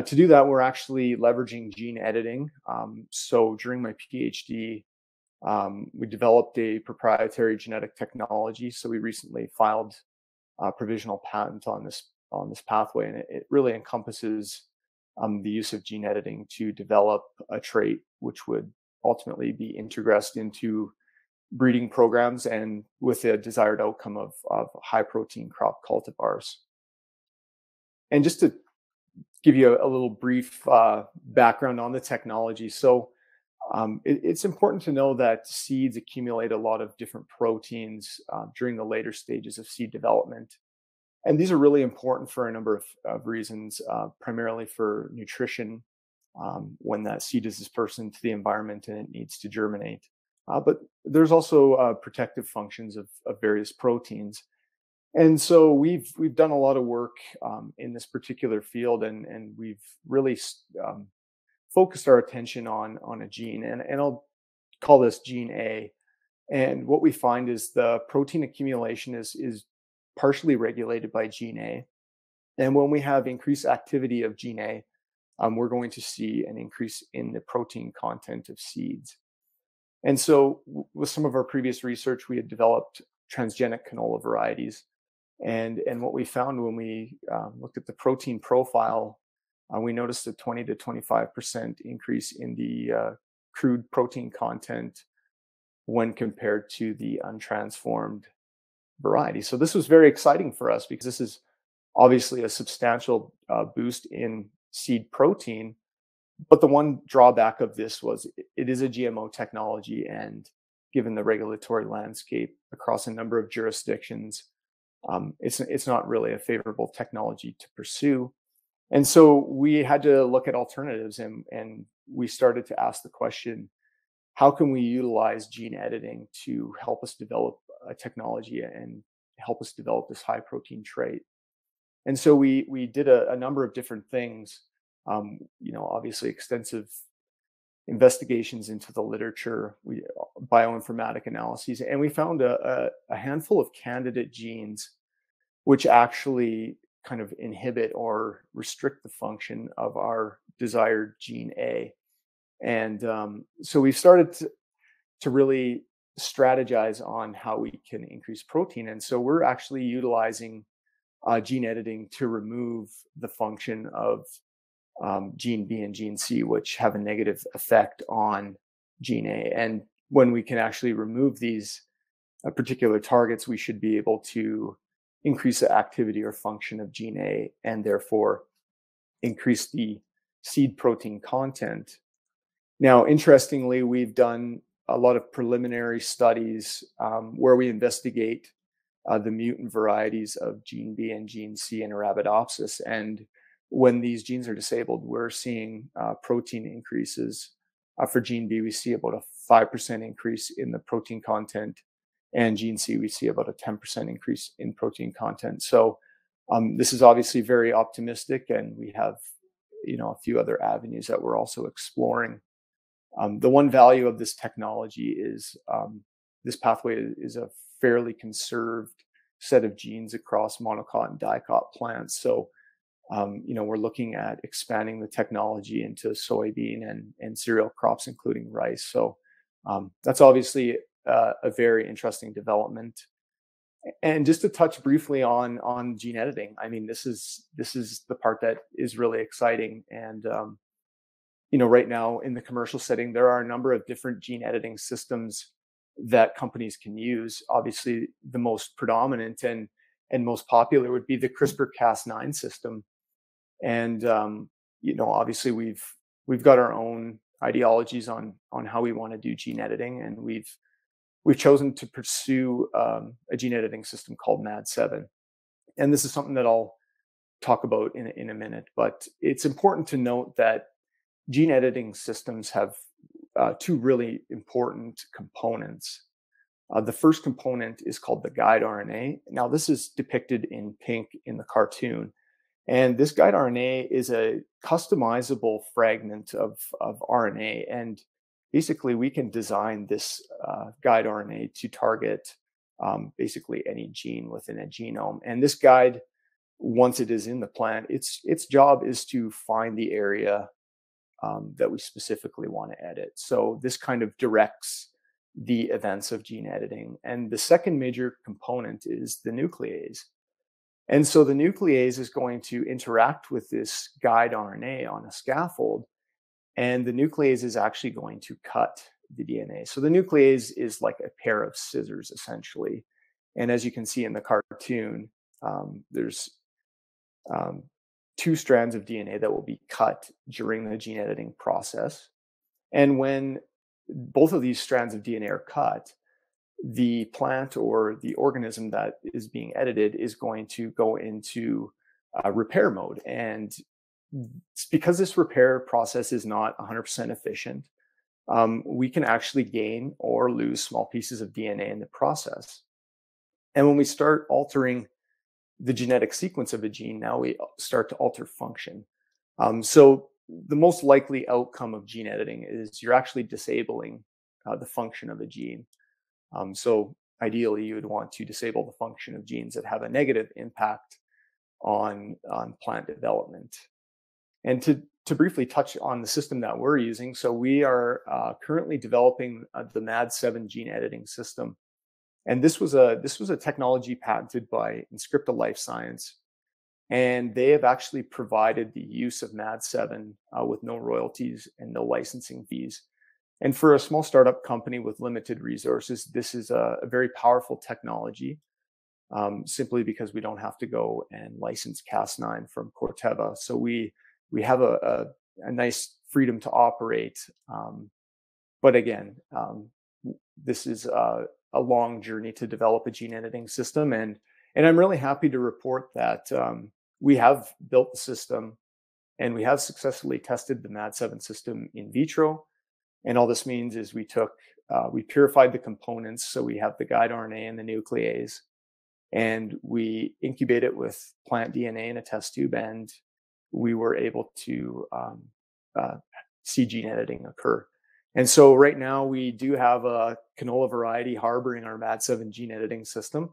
to do that, we're actually leveraging gene editing. So during my PhD, we developed a proprietary genetic technology. So we recently filed a provisional patent on this pathway, and it really encompasses the use of gene editing to develop a trait which would ultimately be integrated into breeding programs and with the desired outcome of high protein crop cultivars. And just to give you a little brief background on the technology. So it's important to know that seeds accumulate a lot of different proteins during the later stages of seed development. And these are really important for a number of reasons, primarily for nutrition when that seed is dispersed into the environment and it needs to germinate. But there's also protective functions of various proteins. And so we've done a lot of work in this particular field, and we've really focused our attention on a gene, and I'll call this gene A. And what we find is the protein accumulation is partially regulated by gene A. And when we have increased activity of gene A, we're going to see an increase in the protein content of seeds. And so with some of our previous research, we had developed transgenic canola varieties. And what we found when we looked at the protein profile, we noticed a 20 to 25% increase in the crude protein content when compared to the untransformed variety. So this was very exciting for us because this is obviously a substantial boost in seed protein. But the one drawback of this was it is a GMO technology, and given the regulatory landscape across a number of jurisdictions, it's not really a favorable technology to pursue. And so we had to look at alternatives, and we started to ask the question, how can we utilize gene editing to help us develop a technology and help us develop this high protein trait? And so we did a number of different things, obviously extensive investigations into the literature, bioinformatic analyses, and we found a handful of candidate genes which actually kind of inhibit or restrict the function of our desired gene A. And so we've started to really strategize on how we can increase protein. And so we're actually utilizing gene editing to remove the function of gene B and gene C, which have a negative effect on gene A. And when we can actually remove these particular targets, we should be able to increase the activity or function of gene A and therefore increase the seed protein content. Now, interestingly, we've done a lot of preliminary studies where we investigate the mutant varieties of gene B and gene C in Arabidopsis. And when these genes are disabled, we're seeing protein increases. For gene B, we see about a 5% increase in the protein content. And gene C, we see about a 10% increase in protein content. So this is obviously very optimistic, and we have, a few other avenues that we're also exploring. The one value of this technology is this pathway is a fairly conserved set of genes across monocot and dicot plants. So, we're looking at expanding the technology into soybean and cereal crops, including rice. So that's obviously a very interesting development. And just to touch briefly on gene editing, I mean, this is the part that is really exciting. And right now in the commercial setting, there are a number of different gene editing systems that companies can use. Obviously, the most predominant and and most popular would be the CRISPR-Cas9 system. And obviously we've got our own ideologies on how we want to do gene editing, and we've chosen to pursue a gene editing system called MAD7. And this is something that I'll talk about in a minute, but it's important to note that gene editing systems have two really important components. The first component is called the guide RNA. Now, this is depicted in pink in the cartoon. And this guide RNA is a customizable fragment of RNA. And basically, we can design this guide RNA to target basically any gene within a genome. And this guide, once it is in the plant, its job is to find the area that we specifically want to edit. So this kind of directs the events of gene editing. And the second major component is the nuclease. And so the nuclease is going to interact with this guide RNA on a scaffold, and the nuclease is actually going to cut the DNA. So the nuclease is like a pair of scissors, essentially. And as you can see in the cartoon, there's two strands of DNA that will be cut during the gene editing process. And when both of these strands of DNA are cut, the plant or the organism that is being edited is going to go into repair mode. And because this repair process is not 100% efficient, we can actually gain or lose small pieces of DNA in the process. And when we start altering the genetic sequence of a gene, now we start to alter function. So the most likely outcome of gene editing is you're actually disabling the function of a gene. So ideally, you would want to disable the function of genes that have a negative impact on plant development. And to briefly touch on the system that we're using, so we are currently developing the MAD7 gene editing system. And this was a technology patented by Inscripta Life Science, and they have actually provided the use of MAD7 with no royalties and no licensing fees. And for a small startup company with limited resources, this is a very powerful technology, simply because we don't have to go and license Cas9 from Corteva. So we have a nice freedom to operate. But again, this is a long journey to develop a gene editing system. And I'm really happy to report that we have built the system, and we have successfully tested the MAD7 system in vitro. And all this means is we purified the components. So we have the guide RNA and the nuclease, and we incubate it with plant DNA in a test tube, and we were able to see gene editing occur. And so right now we do have a canola variety harboring our MAD7 gene editing system.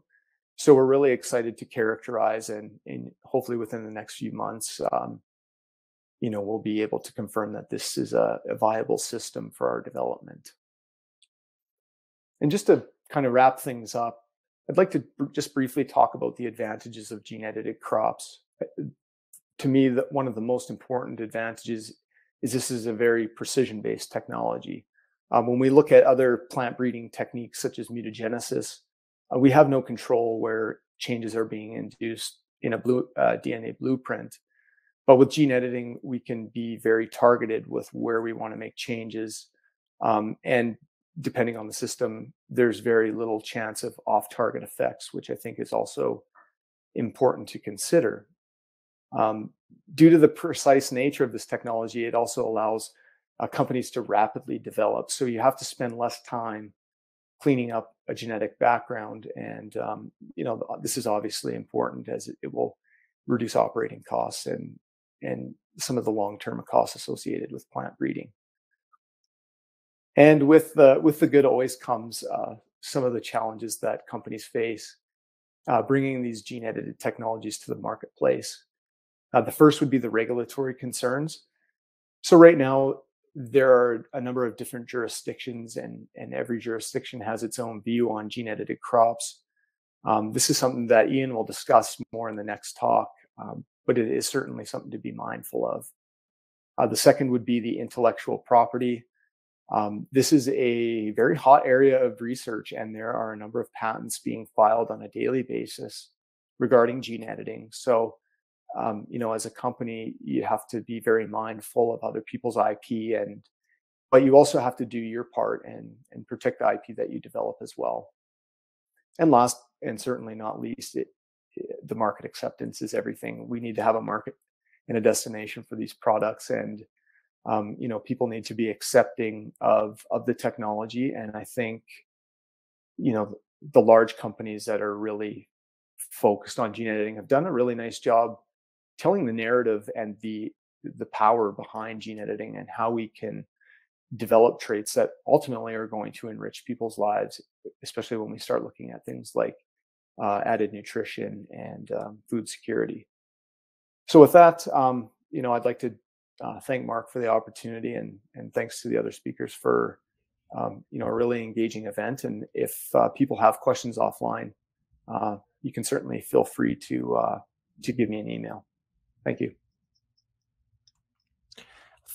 So we're really excited to characterize, and hopefully within the next few months, we'll be able to confirm that this is a viable system for our development. And just to kind of wrap things up, I'd like to just briefly talk about the advantages of gene-edited crops. To me, one of the most important advantages is this is a very precision-based technology. When we look at other plant breeding techniques such as mutagenesis, we have no control where changes are being induced in a DNA blueprint. But with gene editing, we can be very targeted with where we want to make changes. And depending on the system, there's very little chance of off-target effects, which I think is also important to consider. Due to the precise nature of this technology, it also allows companies to rapidly develop. So you have to spend less time cleaning up a genetic background. And, this is obviously important as it will reduce operating costs and some of the long-term costs associated with plant breeding. And with the good always comes some of the challenges that companies face bringing these gene-edited technologies to the marketplace. The first would be the regulatory concerns. So right now, there are a number of different jurisdictions, and every jurisdiction has its own view on gene-edited crops. This is something that Ian will discuss more in the next talk, but it is certainly something to be mindful of. The second would be the intellectual property. This is a very hot area of research, and there are a number of patents being filed on a daily basis. regarding gene editing. So, as a company, you have to be very mindful of other people's IP, but you also have to do your part and protect the IP that you develop as well. And last, and certainly not least, the market acceptance is everything. We need to have a market and a destination for these products, and people need to be accepting of the technology. And I think, the large companies that are really focused on gene editing have done a really nice job telling the narrative and the power behind gene editing and how we can develop traits that ultimately are going to enrich people's lives, especially when we start looking at things like added nutrition and food security. So with that, I'd like to thank Mark for the opportunity, and thanks to the other speakers for a really engaging event. And if people have questions offline, you can certainly feel free to give me an email. Thank you.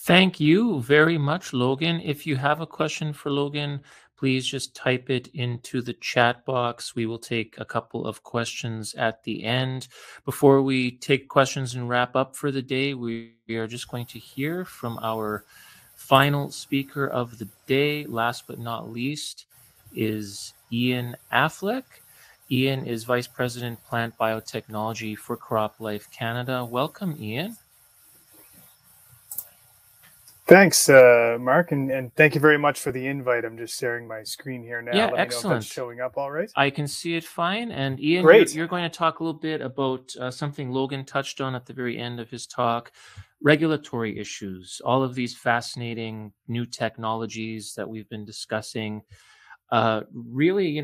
Thank you very much, Logan. If you have a question for Logan, please just type it into the chat box. We will take a couple of questions at the end. Before we take questions and wrap up for the day, we are just going to hear from our final speaker of the day. Last but not least is Ian Affleck. Ian is Vice President, Plant Biotechnology for CropLife Canada. Welcome, Ian. Thanks, Mark, and thank you very much for the invite. I'm just sharing my screen here now. Yeah, Let excellent. me know if that's showing up all right. I can see it fine. And Ian, you're going to talk a little bit about something Logan touched on at the very end of his talk, regulatory issues, all of these fascinating new technologies that we've been discussing. Really,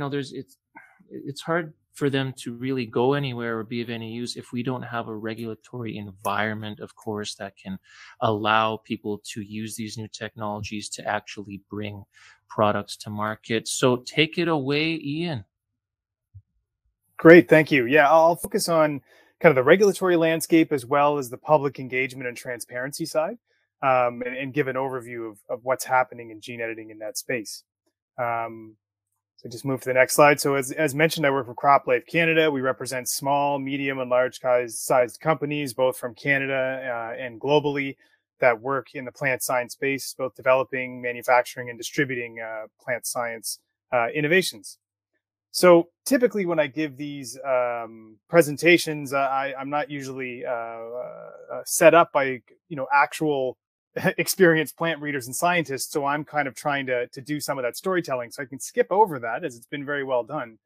it's hard for them to really go anywhere or be of any use if we don't have a regulatory environment, of course, that can allow people to use these new technologies to actually bring products to market. So take it away, Ian. Great, thank you. Yeah, I'll focus on kind of the regulatory landscape as well as the public engagement and transparency side, and give an overview of what's happening in gene editing in that space. So just move to the next slide. So as mentioned, I work for CropLife Canada. We represent small, medium, and large sized companies, both from Canada and globally, that work in the plant science space, both developing, manufacturing, and distributing plant science innovations. So typically when I give these presentations, I'm not usually set up by actual experienced plant breeders and scientists, so I'm kind of trying to do some of that storytelling, so I can skip over that as it's been very well done.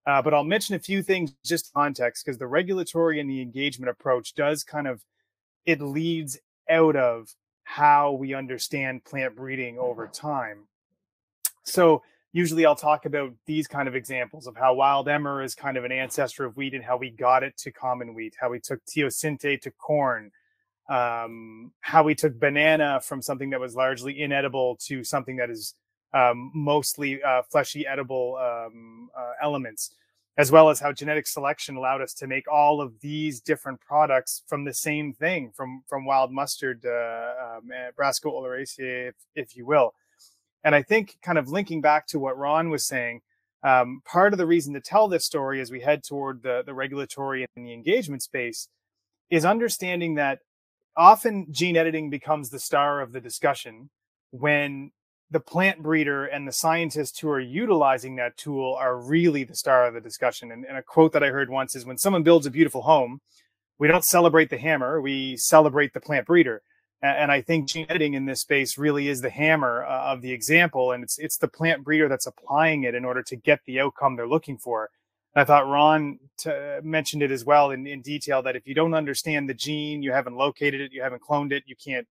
But I'll mention a few things just context, because the regulatory and the engagement approach does it leads out of how we understand plant breeding over time. So usually I'll talk about these kind of examples of how wild emmer is kind of an ancestor of wheat and how we got it to common wheat, how we took teosinte to corn, how we took banana from something that was largely inedible to something that is mostly fleshy edible elements, as well as how genetic selection allowed us to make all of these different products from the same thing, from wild mustard, Brassica oleracea, if you will. And I think kind of linking back to what Ron was saying, part of the reason to tell this story as we head toward the regulatory and the engagement space is understanding that often gene editing becomes the star of the discussion when the plant breeder and the scientists who are utilizing that tool are really the star of the discussion. And a quote that I heard once is, when someone builds a beautiful home, we don't celebrate the hammer, we celebrate the plant breeder. And I think gene editing in this space really is the hammer of the example. And it's the plant breeder that's applying it in order to get the outcome they're looking for. And I thought Ron mentioned it as well in detail, that if you don't understand the gene, you haven't located it, you haven't cloned it, you can't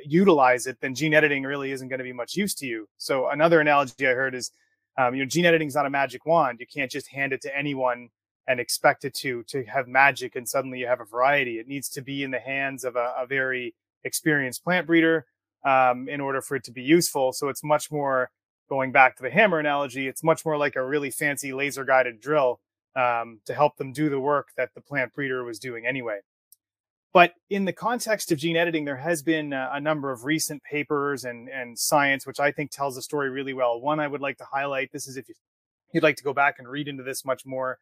utilize it, then gene editing really isn't going to be much use to you. So another analogy I heard is, gene editing is not a magic wand. You can't just hand it to anyone and expect it to have magic and suddenly you have a variety. It needs to be in the hands of a very experienced plant breeder in order for it to be useful. So it's much more, going back to the hammer analogy, it's much more like a really fancy laser guided drill to help them do the work that the plant breeder was doing anyway. But in the context of gene editing, there has been a number of recent papers and science, which I think tells the story really well. One I would like to highlight, this is if you'd like to go back and read into this much more,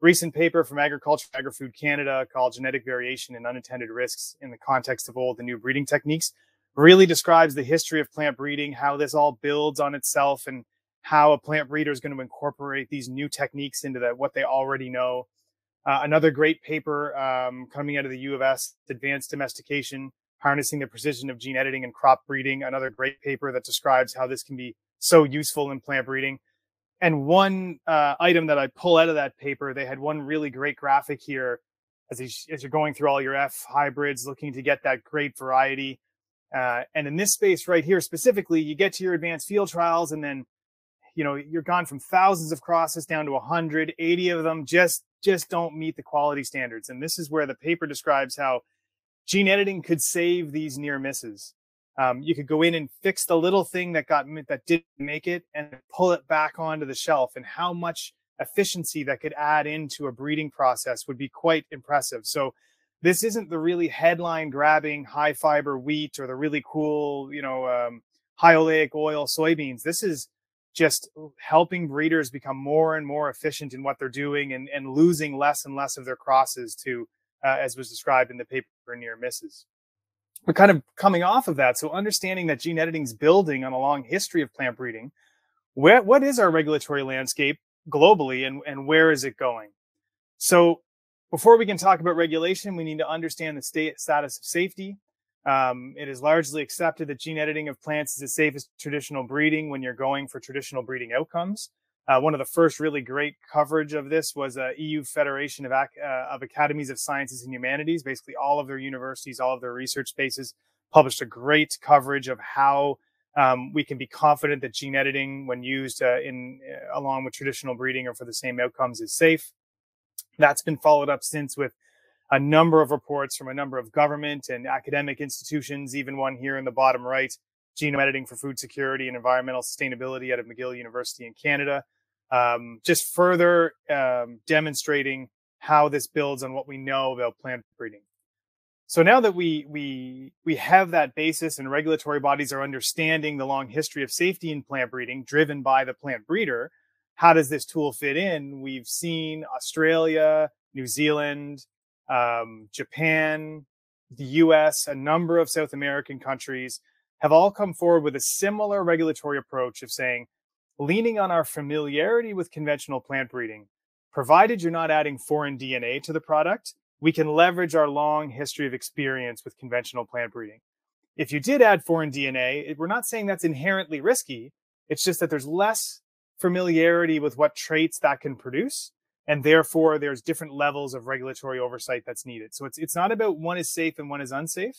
recent paper from Agriculture and Agri-Food Canada called Genetic Variation and Unintended Risks in the Context of Old and New Breeding Techniques really describes the history of plant breeding, how this all builds on itself, and how a plant breeder is going to incorporate these new techniques into what they already know. Another great paper coming out of the U of S, Advanced Domestication, Harnessing the Precision of Gene Editing and Crop Breeding, another great paper that describes how this can be so useful in plant breeding. And one item that I pull out of that paper, they had one really great graphic here as you're going through all your F hybrids, looking to get that great variety. And in this space right here specifically, you get to your advanced field trials, and then you're gone from thousands of crosses down to 100. 80 of them just don't meet the quality standards. And this is where the paper describes how gene editing could save these near misses. You could go in and fix the little thing that didn't make it and pull it back onto the shelf, and how much efficiency that could add into a breeding process would be quite impressive. So this isn't the really headline grabbing high fiber wheat or the really cool, high oleic oil soybeans. This is just helping breeders become more and more efficient in what they're doing, and losing less and less of their crosses to, as was described in the paper, near misses. We're kind of coming off of that. So understanding that gene editing is building on a long history of plant breeding, what is our regulatory landscape globally, and where is it going? So before we can talk about regulation, we need to understand the status of safety. It is largely accepted that gene editing of plants is as safe as traditional breeding when you're going for traditional breeding outcomes. One of the first really great coverage of this was EU Federation of Academies of Sciences and Humanities. Basically, all of their universities, all of their research spaces published a great coverage of how we can be confident that gene editing, when used along with traditional breeding or for the same outcomes, is safe. That's been followed up since with a number of reports from a number of government and academic institutions, even one here in the bottom right, Genome Editing for Food Security and Environmental Sustainability out of McGill University in Canada. Just further demonstrating how this builds on what we know about plant breeding. So now that we have that basis, and regulatory bodies are understanding the long history of safety in plant breeding driven by the plant breeder, how does this tool fit in? We've seen Australia, New Zealand, Japan, the US, a number of South American countries have all come forward with a similar regulatory approach of saying, leaning on our familiarity with conventional plant breeding, provided you're not adding foreign DNA to the product, we can leverage our long history of experience with conventional plant breeding. If you did add foreign DNA, we're not saying that's inherently risky. It's just that there's less familiarity with what traits that can produce, and therefore there's different levels of regulatory oversight that's needed. So it's not about one is safe and one is unsafe.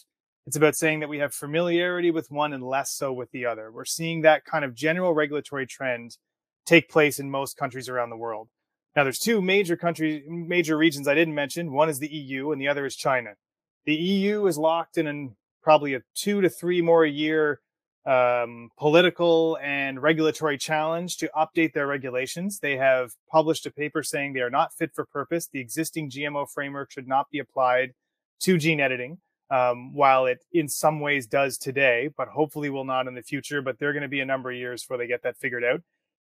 It's about saying that we have familiarity with one and less so with the other. We're seeing that kind of general regulatory trend take place in most countries around the world. Now, there's two major regions I didn't mention. One is the EU and the other is China. The EU is locked in probably a 2 to 3 more year political and regulatory challenge to update their regulations. They have published a paper saying they are not fit for purpose. The existing GMO framework should not be applied to gene editing, while it in some ways does today, but hopefully will not in the future. But they're going to be a number of years before they get that figured out.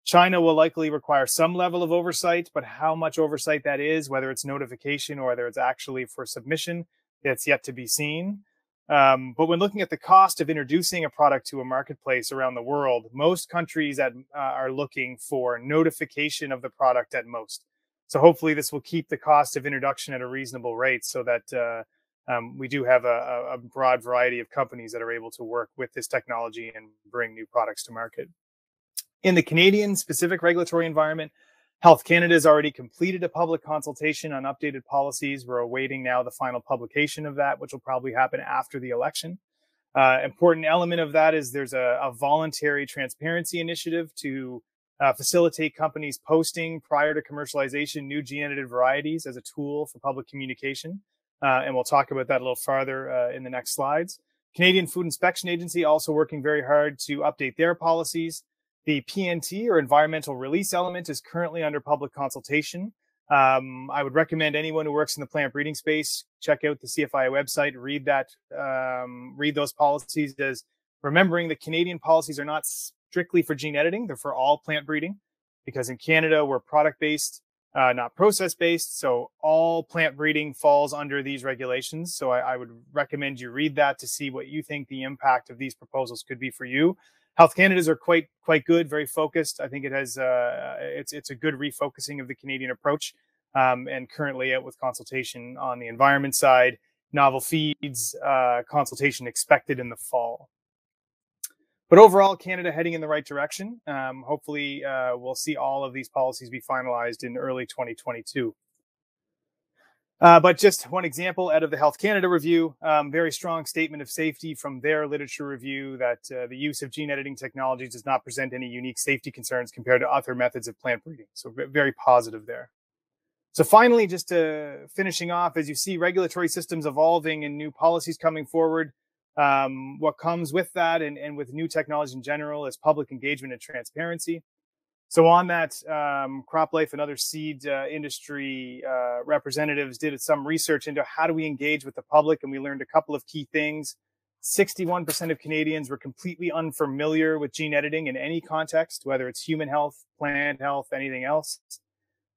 China will likely require some level of oversight, but how much oversight that is, whether it's notification or whether it's actually for submission, that's yet to be seen. But when looking at the cost of introducing a product to a marketplace around the world, most countries are looking for notification of the product at most. So hopefully this will keep the cost of introduction at a reasonable rate, so that we do have a broad variety of companies that are able to work with this technology and bring new products to market. In the Canadian specific regulatory environment, Health Canada has already completed a public consultation on updated policies. We're awaiting now the final publication of that, which will probably happen after the election. Important element of that is there's a voluntary transparency initiative to facilitate companies posting prior to commercialization new gene-edited varieties as a tool for public communication. And we'll talk about that a little farther in the next slides. Canadian Food Inspection Agency also working very hard to update their policies. The PNT, or environmental release element, is currently under public consultation. I would recommend anyone who works in the plant breeding space check out the CFIA website, read those policies, as remembering that Canadian policies are not strictly for gene editing, they're for all plant breeding, because in Canada we're product-based. not process-based. So all plant breeding falls under these regulations. So I would recommend you read that to see what you think the impact of these proposals could be for you. Health Canada's are quite good, very focused. I think it has it's a good refocusing of the Canadian approach, and currently out with consultation on the environment side. Novel feeds consultation expected in the fall. But overall, Canada heading in the right direction. Hopefully, we'll see all of these policies be finalized in early 2022. But just one example out of the Health Canada review, very strong statement of safety from their literature review that the use of gene editing technologies does not present any unique safety concerns compared to other methods of plant breeding. So very positive there. So finally, just finishing off, as you see regulatory systems evolving and new policies coming forward, what comes with that and with new technology in general is public engagement and transparency. So on that, CropLife and other seed industry representatives did some research into how do we engage with the public, and we learned a couple of key things. 61% of Canadians were completely unfamiliar with gene editing in any context, whether it's human health, plant health, anything else.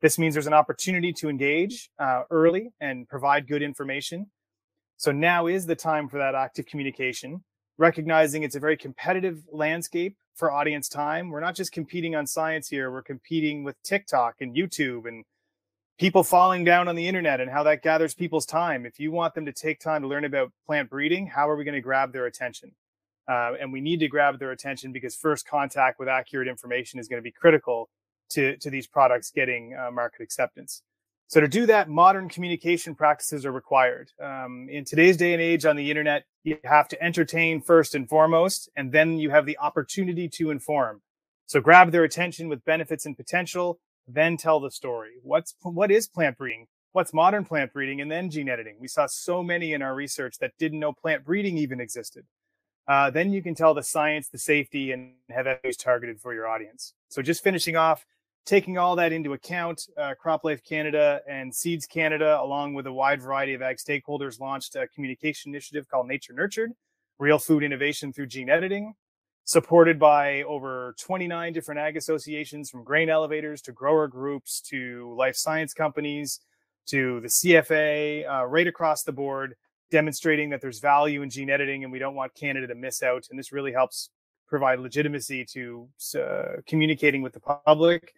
This means there's an opportunity to engage early and provide good information. So now is the time for that active communication, recognizing it's a very competitive landscape for audience time. We're not just competing on science here. We're competing with TikTok and YouTube and people falling down on the internet and how that gathers people's time. If you want them to take time to learn about plant breeding, how are we going to grab their attention? And we need to grab their attention because first contact with accurate information is going to be critical to these products getting market acceptance. So to do that, modern communication practices are required. In today's day and age on the internet, you have to entertain first and foremost, and then you have the opportunity to inform. So grab their attention with benefits and potential, then tell the story. What is plant breeding? What's modern plant breeding? And then gene editing. We saw so many in our research that didn't know plant breeding even existed. Then you can tell the science, the safety, and have values targeted for your audience. So just finishing off, taking all that into account, CropLife Canada and Seeds Canada, along with a wide variety of ag stakeholders, launched a communication initiative called Nature Nurtured, Real Food Innovation Through Gene Editing, supported by over 29 different ag associations, from grain elevators to grower groups to life science companies to the CFA, right across the board, demonstrating that there's value in gene editing and we don't want Canada to miss out. And this really helps provide legitimacy to communicating with the public.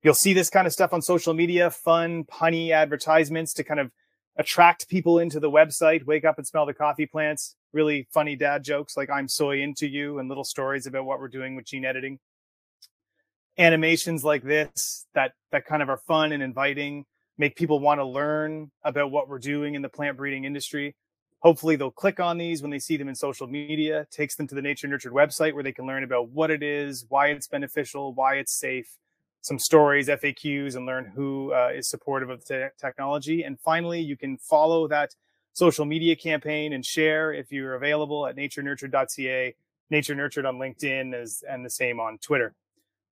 You'll see this kind of stuff on social media, fun, punny advertisements to kind of attract people into the website. Wake up and smell the coffee plants. Really funny dad jokes like "I'm soy into you" and little stories about what we're doing with gene editing. Animations like this that kind of are fun and inviting, make people want to learn about what we're doing in the plant breeding industry. Hopefully they'll click on these when they see them in social media. It takes them to the Nature Nurtured website where they can learn about what it is, why it's beneficial, why it's safe, some stories, FAQs, and learn who is supportive of the technology. And finally, you can follow that social media campaign and share if you're available at naturenurtured.ca, Nature Nurtured on LinkedIn, and the same on Twitter.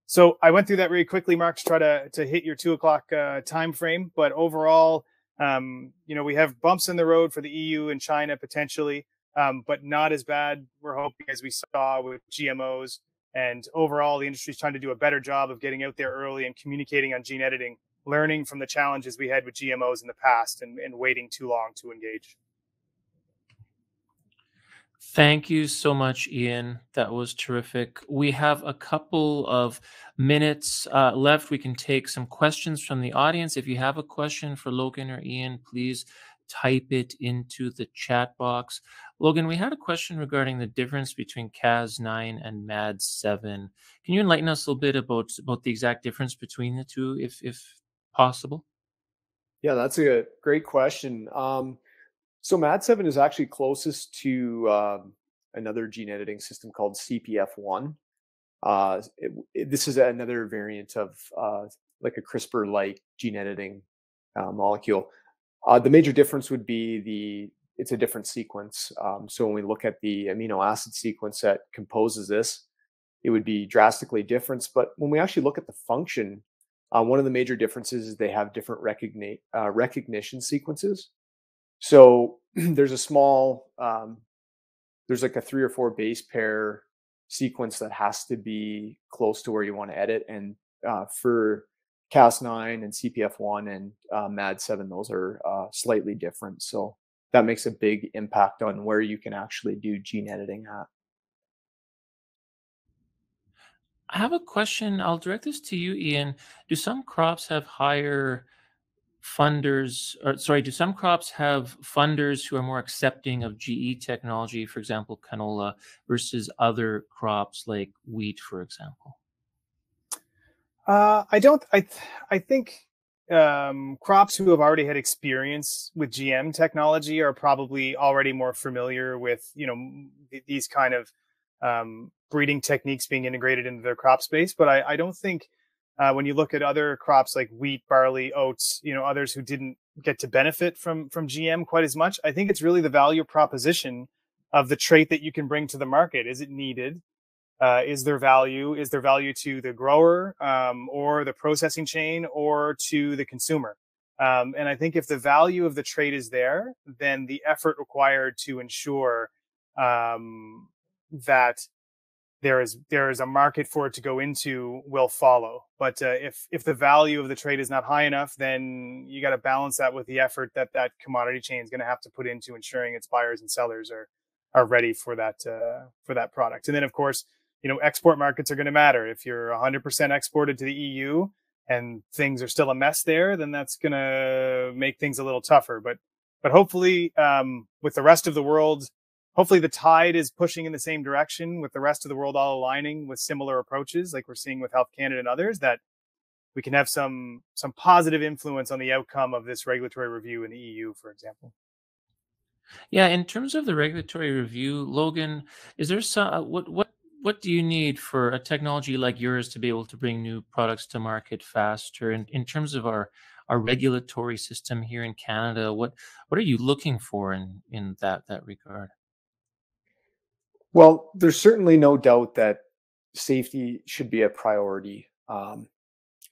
So I went through that very quickly, Mark, to try to hit your 2 o'clock time frame. But overall, we have bumps in the road for the EU and China potentially, but not as bad, we're hoping, as we saw with GMOs. And overall, the industry is trying to do a better job of getting out there early and communicating on gene editing, learning from the challenges we had with GMOs in the past and waiting too long to engage. Thank you so much, Ian. That was terrific. We have a couple of minutes left. We can take some questions from the audience. If you have a question for Logan or Ian, please type it into the chat box. Logan, we had a question regarding the difference between Cas9 and Mad 7. Can you enlighten us a little bit about the exact difference between the two, if possible? Yeah, that's a great question. So Mad 7 is actually closest to another gene editing system called CPF1. This is another variant of like a CRISPR-like gene editing molecule. The major difference would be it's a different sequence. So when we look at the amino acid sequence that composes this, it would be drastically different. But when we actually look at the function, one of the major differences is they have different recognition sequences. So there's a small, there's like a 3 or 4 base pair sequence that has to be close to where you want to edit. And for Cas9 and CPF1 and MAD7, those are slightly different. So that makes a big impact on where you can actually do gene editing at. I have a question. I'll direct this to you, Ian. Do some crops have higher funders, or sorry, do some crops have funders who are more accepting of GE technology, for example, canola, versus other crops like wheat, for example? I don't. I think crops who have already had experience with GM technology are probably already more familiar with these kind of breeding techniques being integrated into their crop space. But I don't think when you look at other crops like wheat, barley, oats, others who didn't get to benefit from GM quite as much, I think it's really the value proposition of the trait that you can bring to the market. Is it needed? Is there value? Is there value to the grower or the processing chain or to the consumer? And I think if the value of the trait is there, then the effort required to ensure that there is a market for it to go into will follow. But if the value of the trade is not high enough, then you got to balance that with the effort that commodity chain is going to have to put into ensuring its buyers and sellers are ready for that product. And then of course, export markets are going to matter. If you're 100% exported to the EU and things are still a mess there, then that's going to make things a little tougher. But hopefully, with the rest of the world, hopefully the tide is pushing in the same direction with the rest of the world all aligning with similar approaches like we're seeing with Health Canada and others, that we can have some positive influence on the outcome of this regulatory review in the EU, for example. Yeah, in terms of the regulatory review, Logan, is there some what do you need for a technology like yours to be able to bring new products to market faster? And in terms of our regulatory system here in Canada, what are you looking for in that regard? Well, there's certainly no doubt that safety should be a priority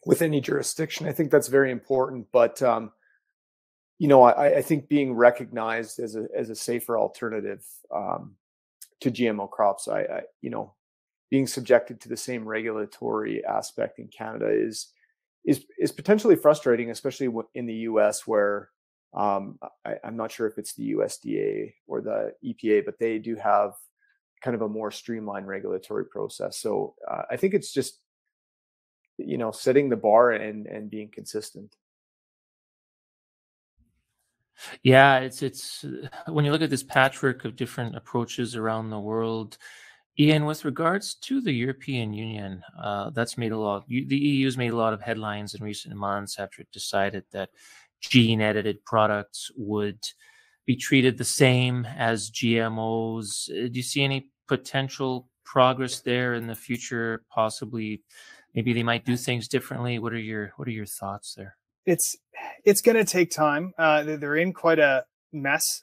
with any jurisdiction. I think that's very important. But I think being recognized as a safer alternative to GMO crops, being subjected to the same regulatory aspect in Canada is potentially frustrating, especially in the US, where I'm not sure if it's the USDA or the EPA, but they do have kind of a more streamlined regulatory process. So I think it's just setting the bar and being consistent. Yeah, it's when you look at this patchwork of different approaches around the world, Ian, with regards to the European Union, that's made the EU's made a lot of headlines in recent months after it decided that gene-edited products would be treated the same as GMOs. Do you see any potential progress there in the future? Possibly, maybe they might do things differently. What are your thoughts there? It's going to take time. They're in quite a mess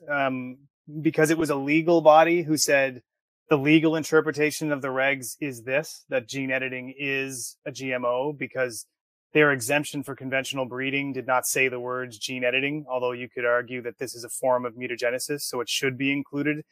because it was a legal body who said the legal interpretation of the regs is that gene editing is a GMO, because their exemption for conventional breeding did not say the words gene editing, although you could argue that this is a form of mutagenesis, so it should be included.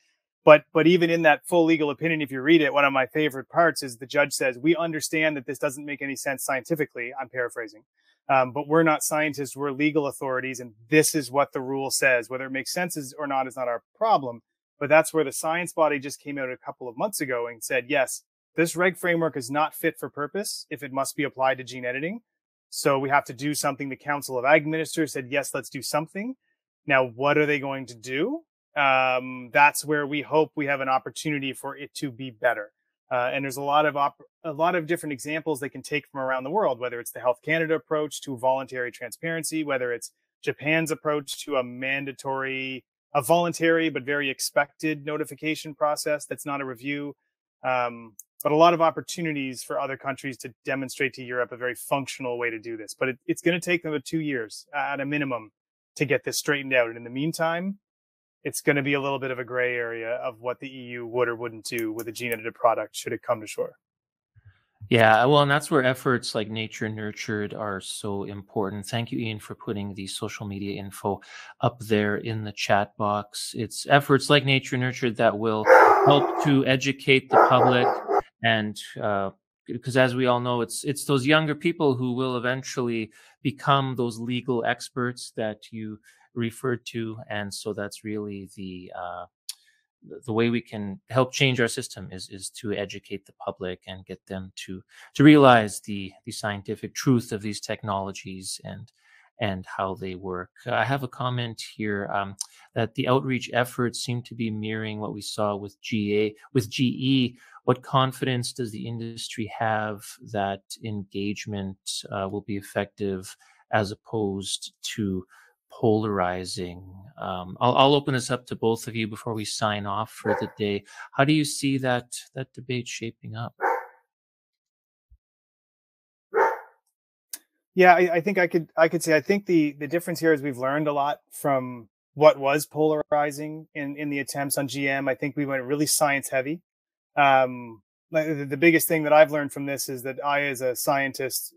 But even in that full legal opinion, if you read it, one of my favorite parts is the judge says, we understand that this doesn't make any sense scientifically. I'm paraphrasing. But we're not scientists, we're legal authorities, and this is what the rule says. Whether it makes sense or not is not our problem. But that's where the science body just came out a couple of months ago and said, yes, this reg framework is not fit for purpose if it must be applied to gene editing. So we have to do something. The Council of Ag Ministers said, yes, let's do something. Now, what are they going to do? That's where we hope we have an opportunity for it to be better. And there's a lot of different examples they can take from around the world, whether it's the Health Canada approach to voluntary transparency, whether it's Japan's approach to a voluntary but very expected notification process that's not a review. But a lot of opportunities for other countries to demonstrate to Europe a very functional way to do this. But it's going to take them about 2 years at a minimum to get this straightened out. And in the meantime, it's going to be a little bit of a gray area of what the EU would or wouldn't do with a gene-edited product should it come to shore. Yeah, well, and that's where efforts like Nature Nurtured are so important. Thank you, Ian, for putting the social media info up there in the chat box. It's efforts like Nature Nurtured that will help to educate the public and because as we all know, it's those younger people who will eventually become those legal experts that you referred to, and so that's really the way we can help change our system is to educate the public and get them to realize the scientific truth of these technologies and how they work. I have a comment here that the outreach efforts seem to be mirroring what we saw with GE. What confidence does the industry have that engagement will be effective as opposed to polarizing? I'll open this up to both of you before we sign off for the day. How do you see that debate shaping up? Yeah, I think I could say I think the difference here is we've learned a lot from what was polarizing in the attempts on GM. I think we went really science heavy. The biggest thing that I've learned from this is that I, as a scientist,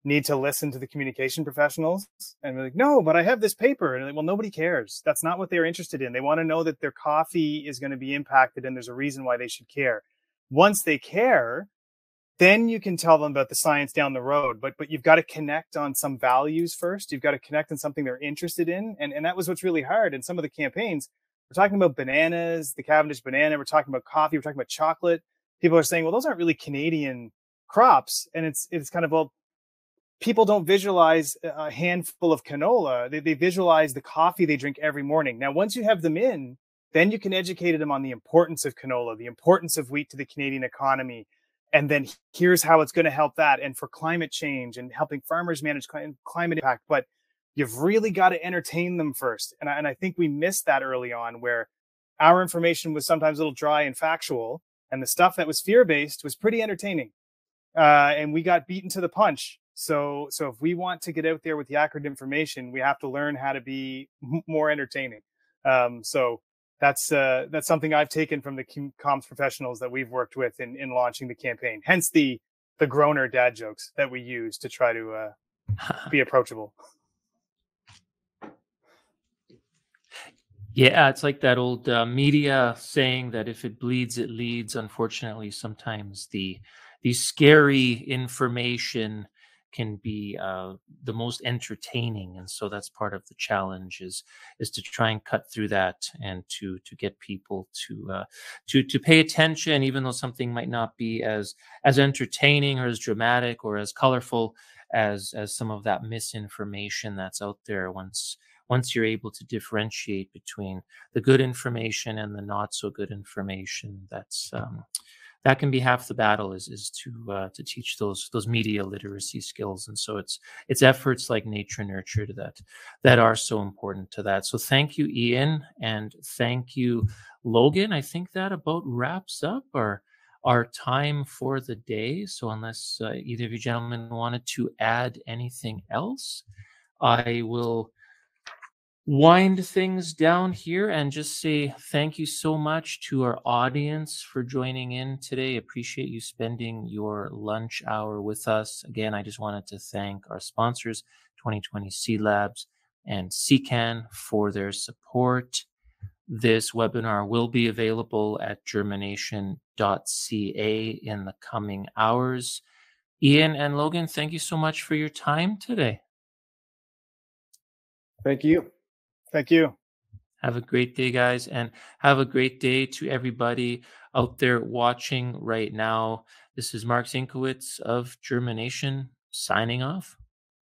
need to listen to the communication professionals and be like, no, but I have this paper. And like, well, nobody cares. That's not what they're interested in. They want to know that their coffee is going to be impacted and there's a reason why they should care. Once they care, then you can tell them about the science down the road. But you've got to connect on some values first. You've got to connect on something they're interested in. And that was what's really hard. In some of the campaigns, we're talking about bananas, the Cavendish banana. We're talking about coffee. We're talking about chocolate. People are saying, well, those aren't really Canadian crops. And it's kind of, well, people don't visualize a handful of canola. They visualize the coffee they drink every morning. Now, once you have them in, then you can educate them on the importance of canola, the importance of wheat to the Canadian economy. And then here's how it's going to help that. And for climate change and helping farmers manage climate impact. But you've really got to entertain them first. And I think we missed that early on, where our information was sometimes a little dry and factual. And the stuff that was fear-based was pretty entertaining. And we got beaten to the punch. So if we want to get out there with the accurate information, we have to learn how to be more entertaining. So that's something I've taken from the comms professionals that we've worked with in launching the campaign. Hence the groaner dad jokes that we use to try to be approachable. Yeah, it's like that old media saying that if it bleeds, it leads. Unfortunately, sometimes the scary information can be the most entertaining, and so that's part of the challenge is to try and cut through that and to get people to pay attention, even though something might not be as entertaining or as dramatic or as colorful as some of that misinformation that's out there. Once you're able to differentiate between the good information and the not so good information, that can be half the battle is to teach those media literacy skills. And so it's efforts like Nature Nurture that are so important to that. So thank you, Ian, and thank you, Logan. I think that about wraps up our time for the day. So unless either of you gentlemen wanted to add anything else, I will wind things down here and just say thank you so much to our audience for joining in today. Appreciate you spending your lunch hour with us. Again, I just wanted to thank our sponsors, 2020 Seed Labs and SeCan, for their support. This webinar will be available at germination.ca in the coming hours. Ian and Logan, thank you so much for your time today. Thank you. Thank you. Have a great day, guys, and have a great day to everybody out there watching right now. This is Mark Zinkowitz of Germination signing off.